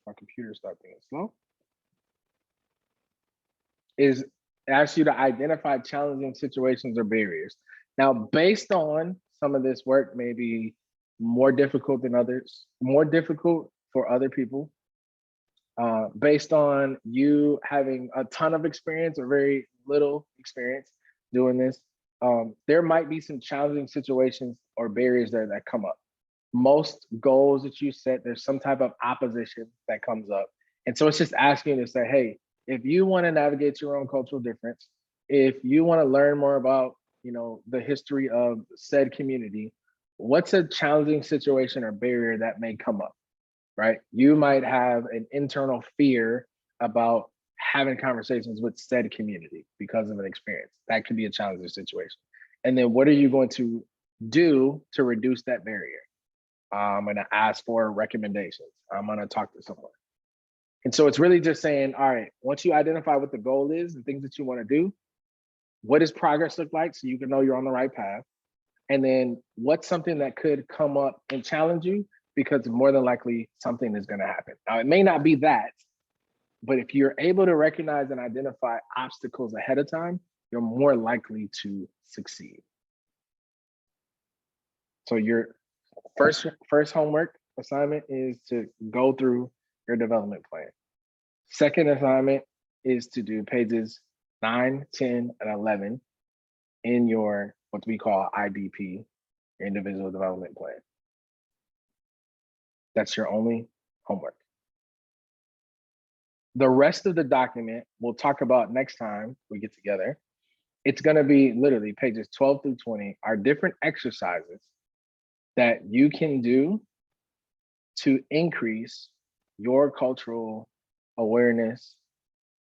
my computer stopped being slow, is asks you to identify challenging situations or barriers. Now, based on some of this work may be more difficult than others, more difficult for other people, based on you having a ton of experience or very little experience doing this, there might be some challenging situations or barriers there that come up. Most goals that you set, there's some type of opposition that comes up. And so it's just asking you to say, hey, if you want to navigate your own cultural difference, if you want to learn more about, you know, the history of said community, what's a challenging situation or barrier that may come up, right? You might have an internal fear about having conversations with said community because of an experience. That could be a challenging situation. And then what are you going to do to reduce that barrier? I'm going to ask for recommendations. I'm going to talk to someone. And so it's really just saying, all right, once you identify what the goal is and things that you want to do, what does progress look like so you can know you're on the right path? And then what's something that could come up and challenge you, because more than likely something is going to happen. Now, it may not be that, but if you're able to recognize and identify obstacles ahead of time, you're more likely to succeed. So your first homework assignment is to go through your development plan. Second assignment is to do pages 9, 10, and 11 in your, what we call IDP, your individual development plan. That's your only homework. The rest of the document we'll talk about next time we get together. It's going to be literally pages 12 through 20 are different exercises that you can do to increase your cultural awareness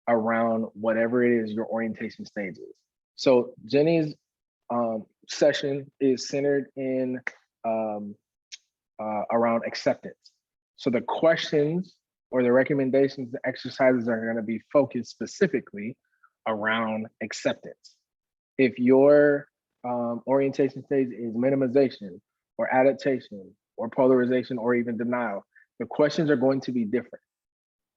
around whatever it is your orientation stage is. So Jenny's session is centered in around acceptance. So the questions or the recommendations, the exercises are going to be focused specifically around acceptance. If your orientation stage is minimization or adaptation or polarization or even denial, the questions are going to be different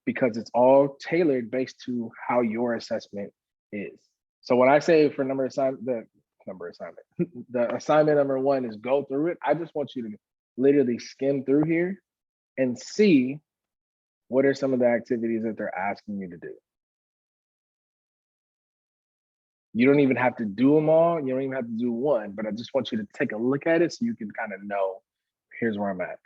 because it's all tailored based to how your assessment is. So when I say for the assignment number 1 is go through it, I just want you to literally skim through here and see what are some of the activities that they're asking you to do. You don't even have to do them all. You don't even have to do one, but I just want you to take a look at it so you can kind of know, here's where I'm at.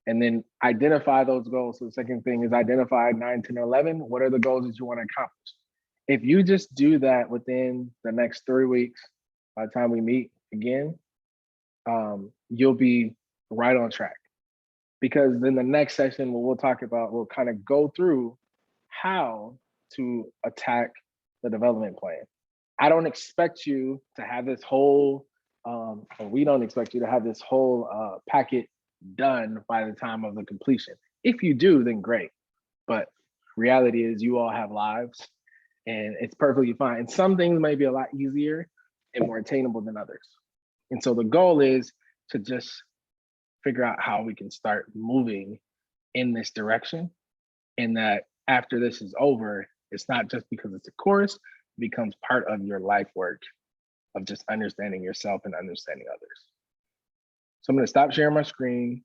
And then identify those goals. So the second thing is identify 9, 10, 11. What are the goals that you want to accomplish? If you just do that within the next 3 weeks, by the time we meet again, you'll be right on track. Because then the next session, what we'll talk about, we'll kind of go through how to attack the development plan. I don't expect you to have this whole, or we don't expect you to have this whole packet done by the time of the completion. If you do, then great. But reality is you all have lives and it's perfectly fine. And some things may be a lot easier and more attainable than others. And so the goal is to just figure out how we can start moving in this direction, and that after this is over, it's not just because it's a course, it becomes part of your life work of just understanding yourself and understanding others. So I'm going to stop sharing my screen,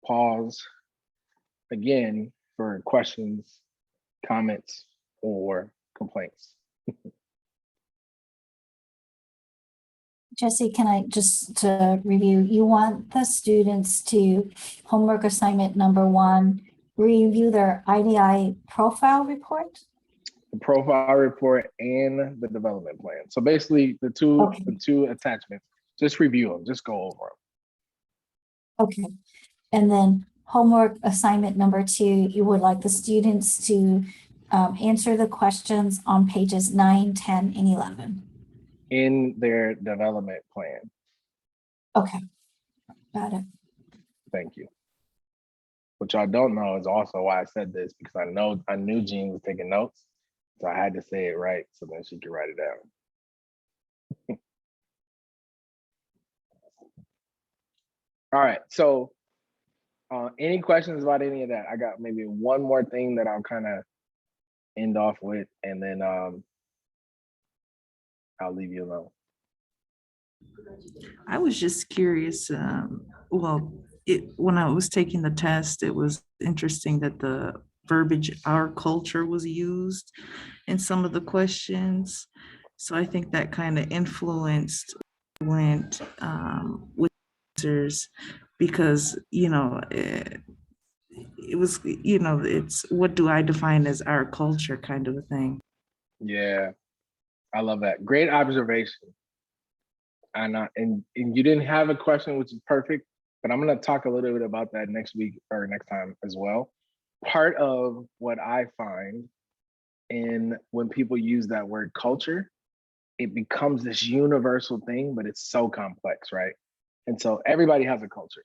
pause again for questions, comments, or complaints. Jesse, can I just to review, you want the students to homework assignment number 1, review their IDI profile report? The profile report and the development plan. So basically the two attachments, just review them, just go over them. Okay. And then homework assignment number 2, you would like the students to answer the questions on pages 9, 10, and 11. In their development plan. Okay, got it. Thank you. What y'all don't know is also why I said this, because I knew Jean was taking notes, so I had to say it right so then she could write it down. All right, so any questions about any of that? I got maybe one more thing that I'll kind of end off with, and then I'll leave you alone. I was just curious, when I was taking the test, it was interesting that the verbiage "our culture" was used in some of the questions. So I think that kind of influenced went with answers, because it was, it's what do I define as our culture kind of a thing. Yeah, I love that. Great observation. And you didn't have a question, which is perfect, but I'm going to talk a little bit about that next week or next time as well. Part of what I find in when people use that word culture, it becomes this universal thing, but it's so complex, right? And so everybody has a culture.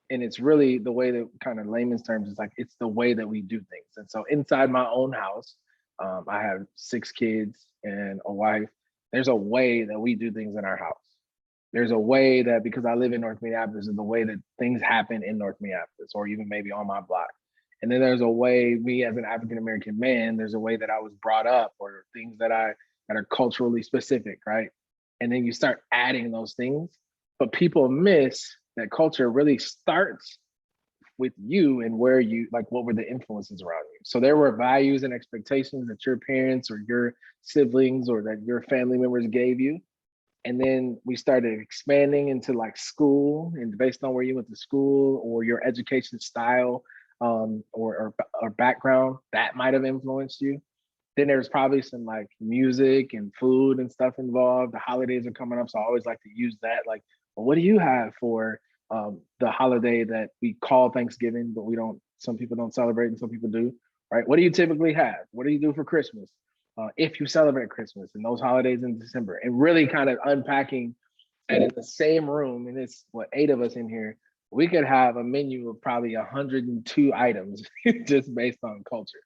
And it's really the way that, kind of layman's terms, is like, it's the way that we do things. And so inside my own house, I have 6 kids and a wife. There's a way that we do things in our house. There's a way that, because I live in North Minneapolis, is the way that things happen in North Minneapolis, or even maybe on my block. And then there's a way, me as an African-American man, there's a way that I was brought up, or things that are culturally specific, right? And then you start adding those things, but people miss that culture really starts with you and where you, like, what were the influences around you. So there were values and expectations that your parents or your siblings or that your family members gave you. And then we started expanding into like school, and based on where you went to school or your education style or background, that might have influenced you. Then there's probably some like music and food and stuff involved. The holidays are coming up, so I always like to use that. Like, well, what do you have for the holiday that we call Thanksgiving, but we don't? Some people don't celebrate, and some people do, right? What do you typically have? What do you do for Christmas? If you celebrate Christmas and those holidays in December, and really kind of unpacking. And in the same room, and it's what, 8 of us in here, we could have a menu of probably 102 items just based on culture.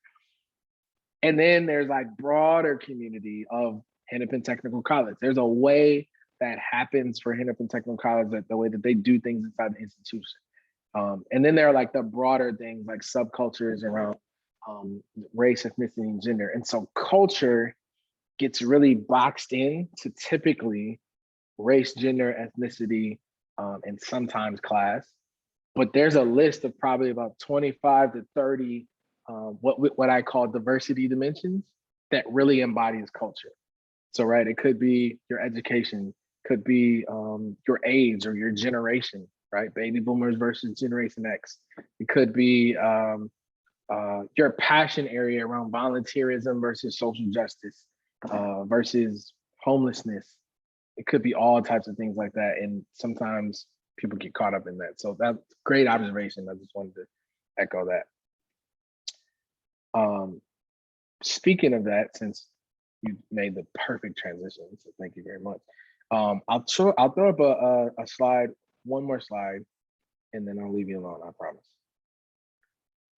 And then there's like broader community of Hennepin Technical College. There's a way that happens for Hennepin Technical College, that the way that they do things inside the institution. And then there are like the broader things like subcultures around race, ethnicity, and gender. And so culture gets really boxed in to typically race, gender, ethnicity, and sometimes class. But there's a list of probably about 25 to 30 what I call diversity dimensions that really embodies culture. So, right, it could be your education, could be your age or your generation, right? Baby boomers versus Generation X. It could be your passion area around volunteerism versus social justice versus homelessness. It could be all types of things like that. And sometimes people get caught up in that. So that's great observation. I just wanted to echo that. Speaking of that, since you made the perfect transition, so thank you very much. I'll throw up a slide, one more slide, and then I'll leave you alone, I promise.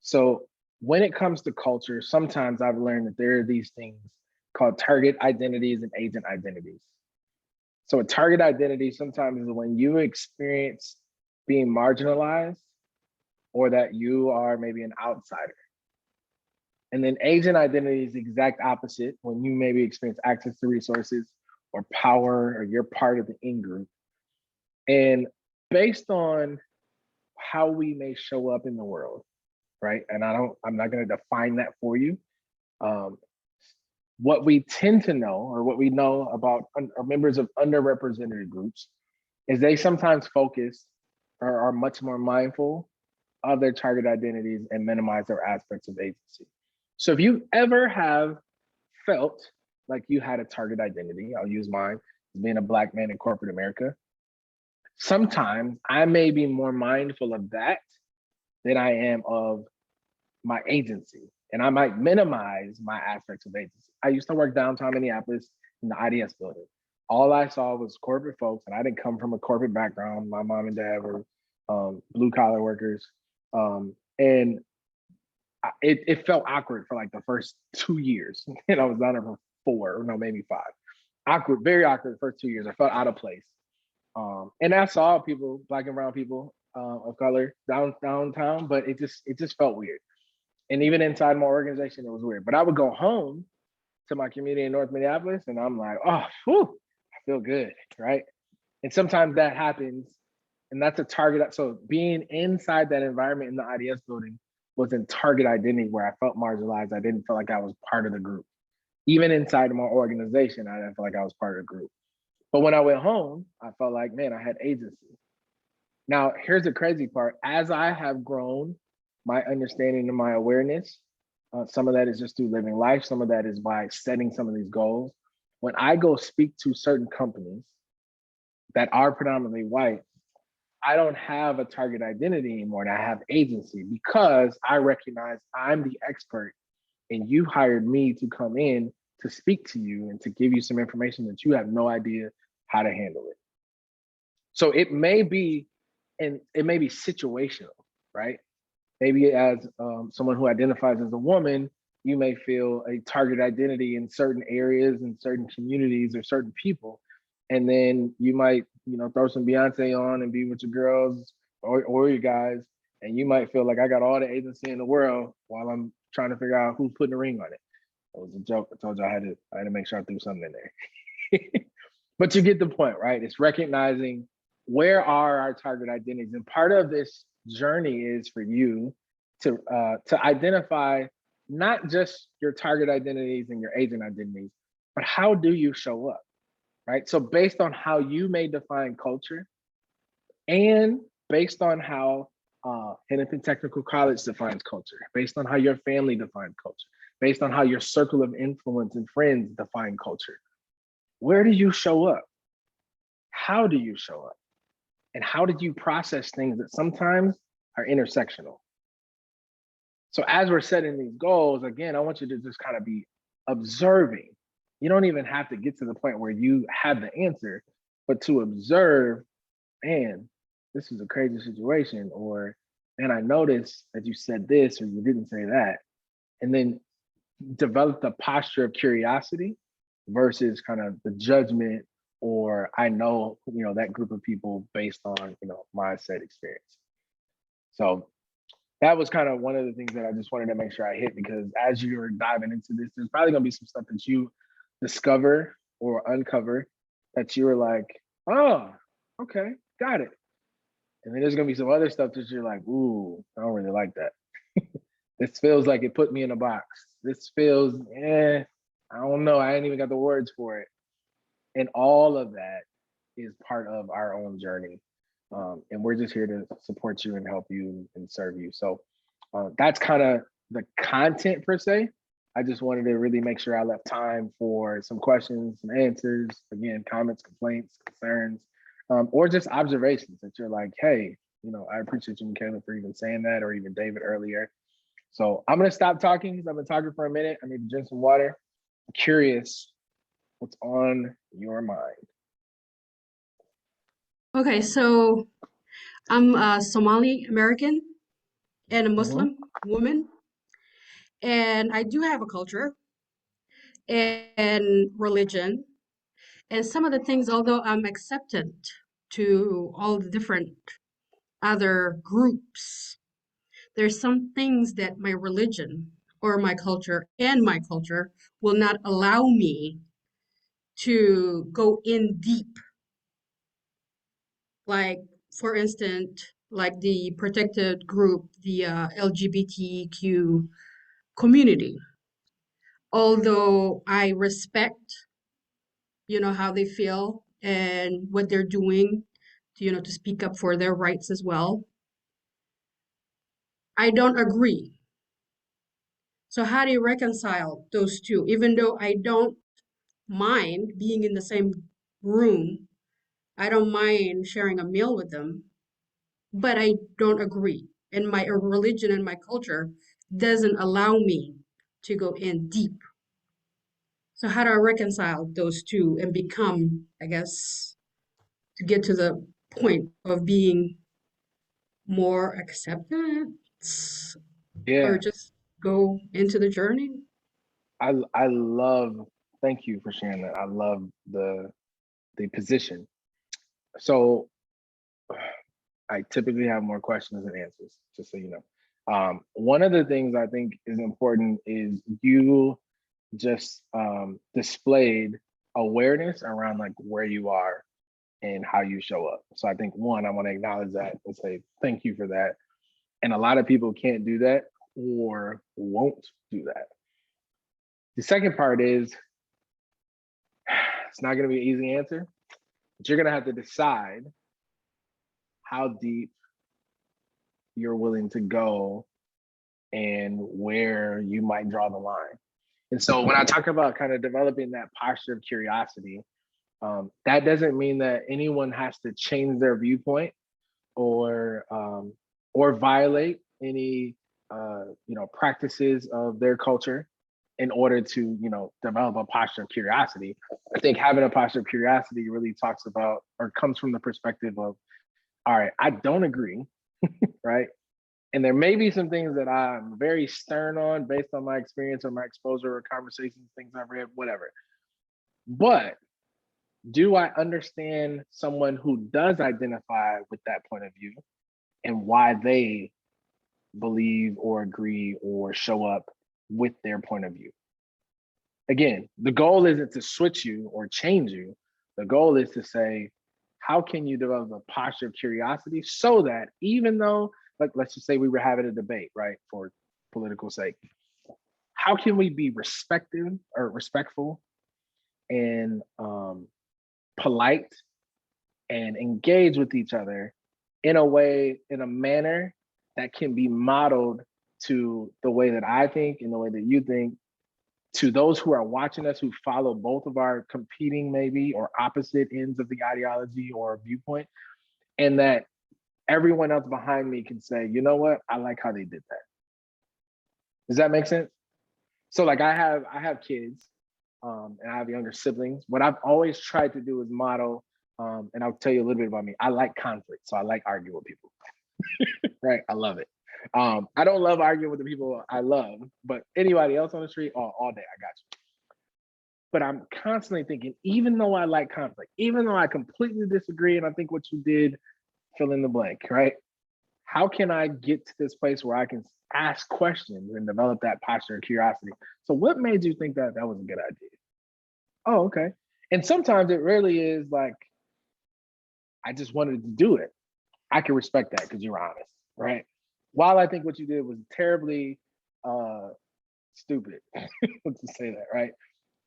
So when it comes to culture, sometimes I've learned that there are these things called target identities and agent identities. So a target identity sometimes is when you experience being marginalized or that you are maybe an outsider. And then agent identity is the exact opposite, when you maybe experience access to resources or power, or you're part of the in-group. And based on how we may show up in the world, right? And I'm not going to define that for you. What we tend to know, or what we know about members of underrepresented groups, is they sometimes focus or are much more mindful of their target identities and minimize their aspects of agency. So if you ever have felt like you had a target identity, I'll use mine as being a Black man in corporate America, sometimes I may be more mindful of that than I am of my agency, and I might minimize my aspects of agency. I used to work downtown Minneapolis in the IDS building. All I saw was corporate folks, and I didn't come from a corporate background. My mom and dad were blue collar workers, and it felt awkward for like the first 2 years, and I was down there for 4, or no, maybe 5. Awkward, very awkward the first 2 years. I felt out of place, and I saw people, black and brown people of color downtown, but it just felt weird. And even inside my organization, it was weird. But I would go home to my community in North Minneapolis, and I'm like, oh, whew, I feel good, right? And sometimes that happens, and that's a target. So being inside that environment in the IDS building was in target identity, where I felt marginalized. I didn't feel like I was part of the group. Even inside of my organization, I didn't feel like I was part of the group. But when I went home, I felt like, man, I had agency. Now, here's the crazy part. As I have grown my understanding and my awareness, some of that is just through living life. Some of that is by setting some of these goals. When I go speak to certain companies that are predominantly white, I don't have a target identity anymore, and I have agency, because I recognize I'm the expert, and you hired me to come in to speak to you and to give you some information that you have no idea how to handle it. So it may be, and it may be situational, right? Maybe as someone who identifies as a woman, you may feel a target identity in certain areas and certain communities or certain people. And then you might, throw some Beyonce on and be with your girls or your guys. And you might feel like I got all the agency in the world while I'm trying to figure out who's putting a ring on it. It was a joke. I told you I had to make sure I threw something in there. But you get the point, right? It's recognizing where are our target identities. And part of this journey is for you to identify not just your target identities and your agent identities, but how do you show up, right? So based on how you may define culture, and based on how Hennepin Technical College defines culture, based on how your family defines culture, based on how your circle of influence and friends define culture, where do you show up? How do you show up? And how did you process things that sometimes are intersectional? So as we're setting these goals, again, I want you to just kind of be observing. You don't even have to get to the point where you have the answer, but to observe, man, this is a crazy situation, or man, I noticed that you said this or you didn't say that. And then develop the posture of curiosity versus kind of the judgment, or I know, that group of people based on, my set experience. So that was kind of one of the things that I just wanted to make sure I hit, because as you're diving into this, there's probably gonna be some stuff that you discover or uncover that you were like, oh, okay, got it. And then there's gonna be some other stuff that you're like, ooh, I don't really like that. This feels like it put me in a box. This feels, I don't know. I ain't even got the words for it. And all of that is part of our own journey. And we're just here to support you and help you and serve you. So that's kind of the content per se. I just wanted to really make sure I left time for some questions, some answers, again, comments, complaints, concerns, or just observations that you're like, hey, I appreciate you, Michaela, for even saying that, or even David earlier. So I'm gonna stop talking because I've been talking for a minute. I need to drink some water. I'm curious, what's on your mind? Okay, so I'm a Somali American and a Muslim woman, and I do have a culture and religion, and some of the things, although I'm accepted to all the different other groups, there's some things that my religion or my culture will not allow me to go in deep. Like, for instance, like the protected group, the LGBTQ community. Although I respect, how they feel and what they're doing, to speak up for their rights as well, I don't agree. So how do you reconcile those two? Even though I don't mind being in the same room, I don't mind sharing a meal with them, but I don't agree. And my religion and my culture doesn't allow me to go in deep. So how do I reconcile those two and become, I guess, to get to the point of being more accepted or Yeah, just go into the journey? I love. Thank you for sharing that. I love the position. So I typically have more questions than answers, just so you know. One of the things I think is important is you just displayed awareness around like where you are and how you show up. So I think one, I want to acknowledge that and say thank you for that. And a lot of people can't do that or won't do that. The second part is it's not going to be an easy answer, but you're going to have to decide how deep you're willing to go and where you might draw the line. And so when I talk about kind of developing that posture of curiosity, that doesn't mean that anyone has to change their viewpoint or violate any practices of their culture in order to develop a posture of curiosity. I think having a posture of curiosity really talks about or comes from the perspective of, all right, I don't agree, right? And there may be some things that I'm very stern on based on my experience or my exposure or conversations, things I've read, whatever. But do I understand someone who does identify with that point of view and why they believe or agree or show up with their point of view? Again, the goal isn't to switch you or change you. The goal is to say, how can you develop a posture of curiosity so that even though, like, let's just say we were having a debate, right, for political sake, how can we be respectful and polite and engage with each other in a manner that can be modeled to the way that I think and the way that you think, to those who are watching us who follow both of our competing maybe or opposite ends of the ideology or viewpoint, and that everyone else behind me can say, you know what, I like how they did that. Does that make sense? So like I have kids and I have younger siblings. What I've always tried to do is model, and I'll tell you a little bit about me. I like conflict, so I like arguing with people. Right, I love it. I don't love arguing with the people I love, but anybody else on the street, all day, I got you. But I'm constantly thinking, even though I like conflict, even though I completely disagree and I think what you did, fill in the blank, right? How can I get to this place where I can ask questions and develop that posture of curiosity? So what made you think that that was a good idea? Oh, okay. And sometimes it really is like, I just wanted to do it. I can respect that because you're honest, right? While I think what you did was terribly stupid, to say that, right?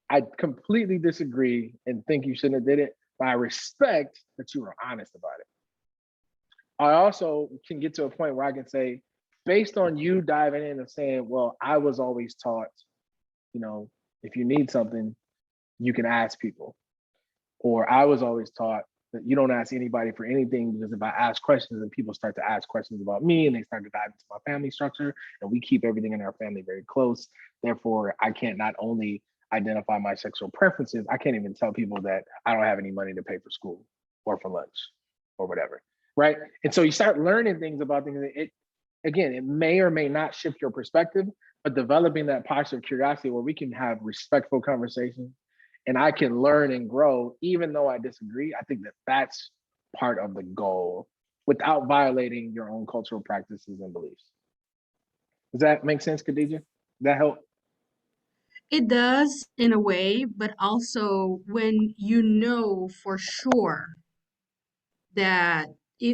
I completely disagree and think you shouldn't have did it, but I respect that you were honest about it. I also can get to a point where I can say, based on you diving in and saying, well, I was always taught, if you need something, you can ask people. Or I was always taught that you don't ask anybody for anything, because if I ask questions and people start to ask questions about me and they start to dive into my family structure, and we keep everything in our family very close. Therefore, I can't not only identify my sexual preferences, I can't even tell people that I don't have any money to pay for school or for lunch or whatever. Right. And so you start learning things about things. It may or may not shift your perspective, but developing that posture of curiosity where we can have respectful conversations and I can learn and grow, even though I disagree. I think that that's part of the goal without violating your own cultural practices and beliefs. Does that make sense, Khadija? Does that help? It does in a way, but also when you know for sure that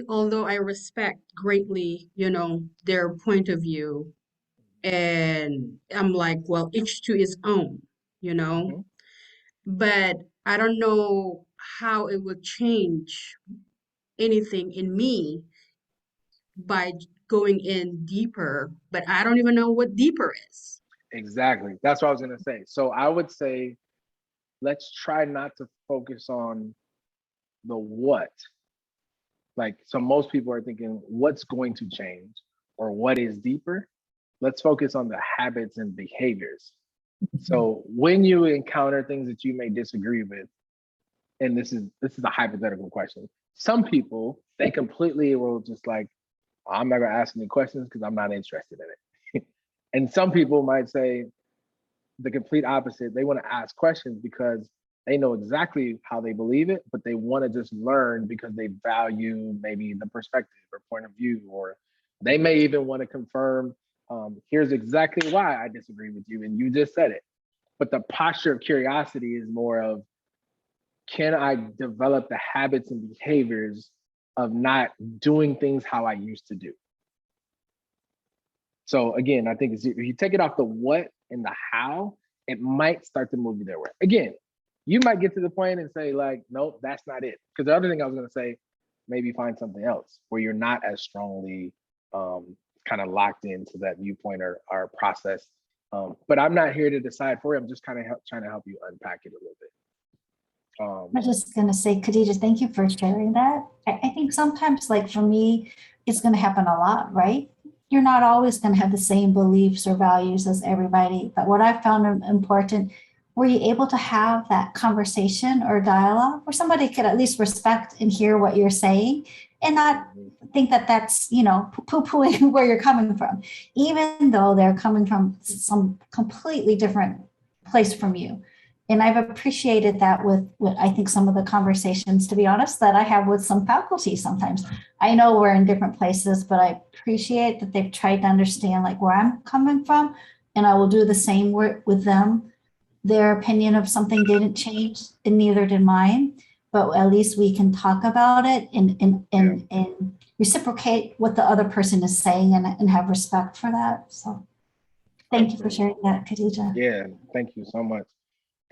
although I respect greatly, their point of view, and I'm like, well, each to his own, you know, Mhm. but I don't know how it would change anything in me by going in deeper, but I don't even know what deeper is. Exactly. That's what I was going to say. So I would say, let's try not to focus on the what. Like, so most people are thinking, what's going to change or what is deeper? let's focus on the habits and behaviors. So when you encounter things that you may disagree with, and this is a hypothetical question. Some people, they completely will just like, I'm not gonna ask any questions because I'm not interested in it. And some people might say the complete opposite. They want to ask questions because they know exactly how they believe it, but they want to just learn because they value maybe the perspective or point of view, or they may even want to confirm, here's exactly why I disagree with you, and you just said it. But the posture of curiosity is more of, can I develop the habits and behaviors of not doing things how I used to do? So again, I think if you take it off the what and the how, it might start to move you their way. Again, you might get to the point and say like, nope, that's not it. Because the other thing I was gonna say, maybe find something else where you're not as strongly kind of locked into that viewpoint or process. But I'm not here to decide for you. I'm just kind of trying to help you unpack it a little bit. I'm just going to say, Khadija, thank you for sharing that. I think sometimes, like for me, it's going to happen a lot, right? You're not always going to have the same beliefs or values as everybody. But what I found important, were you able to have that conversation or dialogue where somebody could at least respect and hear what you're saying and not think that that's, poo-pooing where you're coming from, even though they're coming from some completely different place from you. And I've appreciated that with I think some of the conversations, to be honest, that I have with some faculty sometimes. I know we're in different places, but I appreciate that they've tried to understand like where I'm coming from, and I will do the same work with them. Their opinion of something didn't change, and neither did mine, but at least we can talk about it and reciprocate what the other person is saying and have respect for that. So thank you for sharing that, Khadija. Yeah, thank you so much.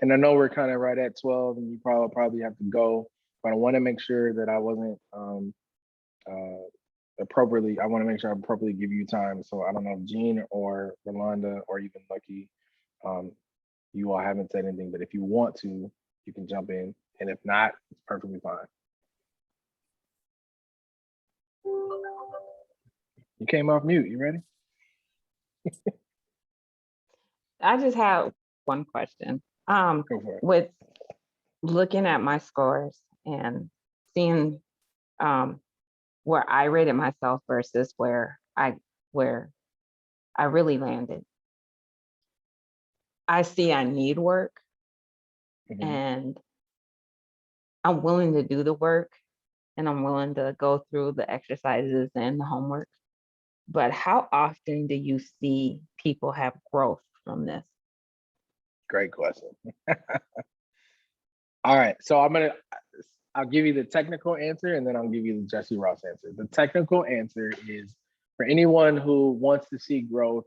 And I know we're kind of right at 12 and you probably have to go, but I want to make sure that I wasn't appropriately, I want to make sure I appropriately give you time. So I don't know if Jean or Rolanda or even Lucky, you all haven't said anything, but if you want to, you can jump in. And if not, it's perfectly fine. You came off mute, you ready? I just have one question. Go for it. With looking at my scores and seeing where I rated myself versus where I really landed, I see I need work, and I'm willing to do the work, and I'm willing to go through the exercises and the homework. But how often do you see people have growth from this? Great question. All right, so I'll give you the technical answer and then I'll give you the Jesse Ross answer. The technical answer is for anyone who wants to see growth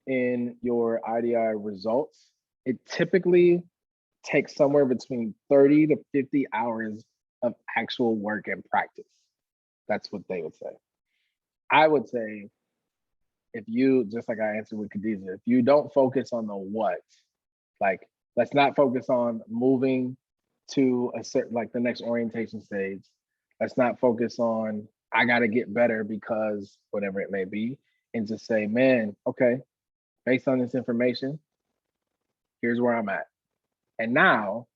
in your IDI results, it typically takes somewhere between 30 to 50 hours of actual work and practice. That's what they would say. I would say, if you, just like I answered with Khadija, if you don't focus on the what, like let's not focus on moving to a certain, like the next orientation stage. Let's not focus on, I gotta get better because whatever it may be, and just say, man, okay, based on this information, here's where I'm at. And now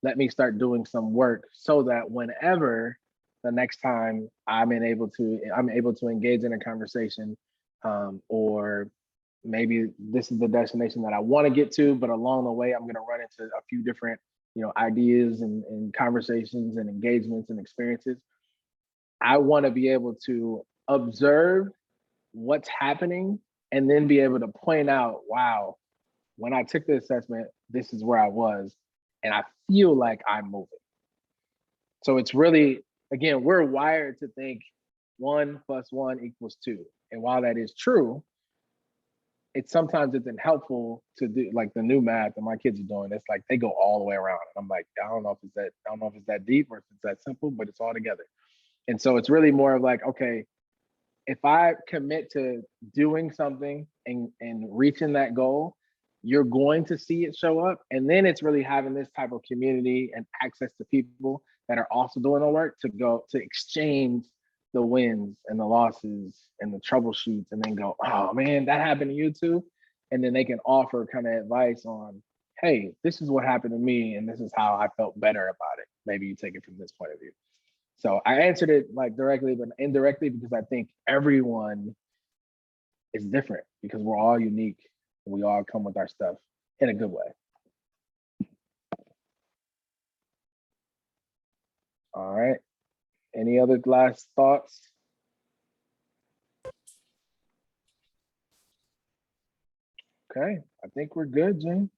let me start doing some work so that whenever the next time I'm able to engage in a conversation, or maybe this is the destination that I want to get to, but along the way, I'm going to run into a few different, ideas and conversations and engagements and experiences. I want to be able to observe what's happening and then be able to point out, wow, when I took the assessment, this is where I was, and I feel like I'm moving. So it's really, again, we're wired to think 1 + 1 = 2. And while that is true, sometimes it's helpful to do like the new math that my kids are doing. It's like they go all the way around. I'm like, I don't know if it's that deep or if it's that simple, but it's all together. And so it's really more of like, okay, if I commit to doing something and reaching that goal, you're going to see it show up. And then it's really having this type of community and access to people that are also doing the work to go to exchange the wins and the losses and the troubleshoots and then go, oh man, that happened to you too. And then they can offer kind of advice on, hey, this is what happened to me and this is how I felt better about it. Maybe you take it from this point of view. So I answered it like directly, but indirectly, because I think everyone is different because we're all unique and we all come with our stuff in a good way. All right. Any other last thoughts? Okay, I think we're good, Jen.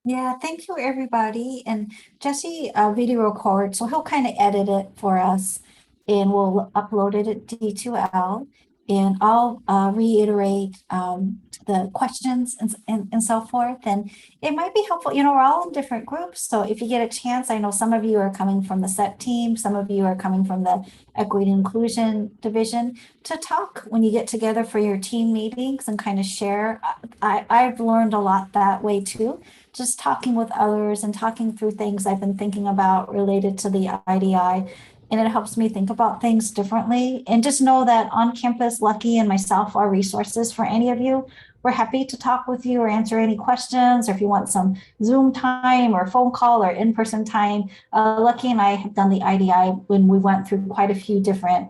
Yeah, thank you, everybody. And Jesse video record, so he'll kind of edit it for us and we'll upload it at D2L. And I'll reiterate the questions and so forth. And it might be helpful. You know, we're all in different groups. So if you get a chance, I know some of you are coming from the SET team, some of you are coming from the Equity and Inclusion Division, to talk when you get together for your team meetings and kind of share. I've learned a lot that way too. Just talking with others and talking through things I've been thinking about related to the IDI. And it helps me think about things differently. And just know that on campus, Lucky and myself are resources for any of you. We're happy to talk with you or answer any questions, or if you want some Zoom time or phone call or in-person time. Lucky and I have done the IDI when we went through quite a few different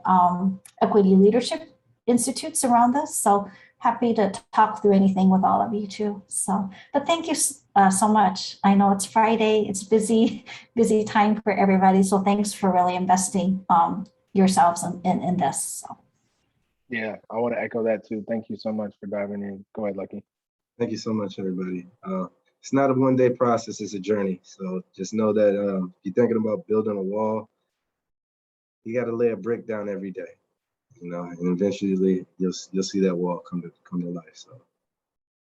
equity leadership institutes around this. So happy to talk through anything with all of you too. So, but thank you so much. I know it's Friday, it's busy time for everybody. So thanks for really investing yourselves in this. So. Yeah, I want to echo that too. Thank you so much for diving in. Go ahead, Lucky. Thank you so much, everybody. It's not a one-day process, it's a journey. So just know that if you're thinking about building a wall, you got to lay a brick down every day, you know, and eventually you'll see that wall come to life. So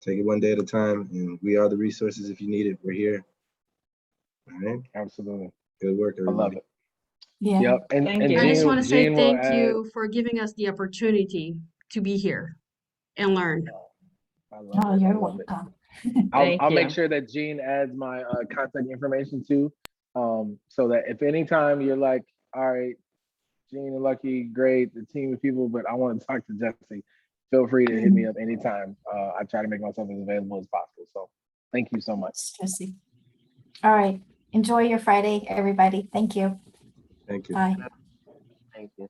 take it one day at a time, and we are the resources if you need it. We're here. All right. Absolutely. Good work, everybody. I love it. Yeah. Yep. And Thank you. I just Jean- want to say Jean will thank add- you for giving us the opportunity to be here and learn. I love Oh, it. I you're love it. welcome. Thank I'll make you. sure that Jean adds my contact information too, so that if anytime you're like, all right, Jean and Lucky, great, the team of people, but I want to talk to Jesse, feel free to hit me up anytime. I try to make myself as available as possible. So thank you so much. Jesse. All right. Enjoy your Friday, everybody. Thank you. Thank you. Bye. Thank you.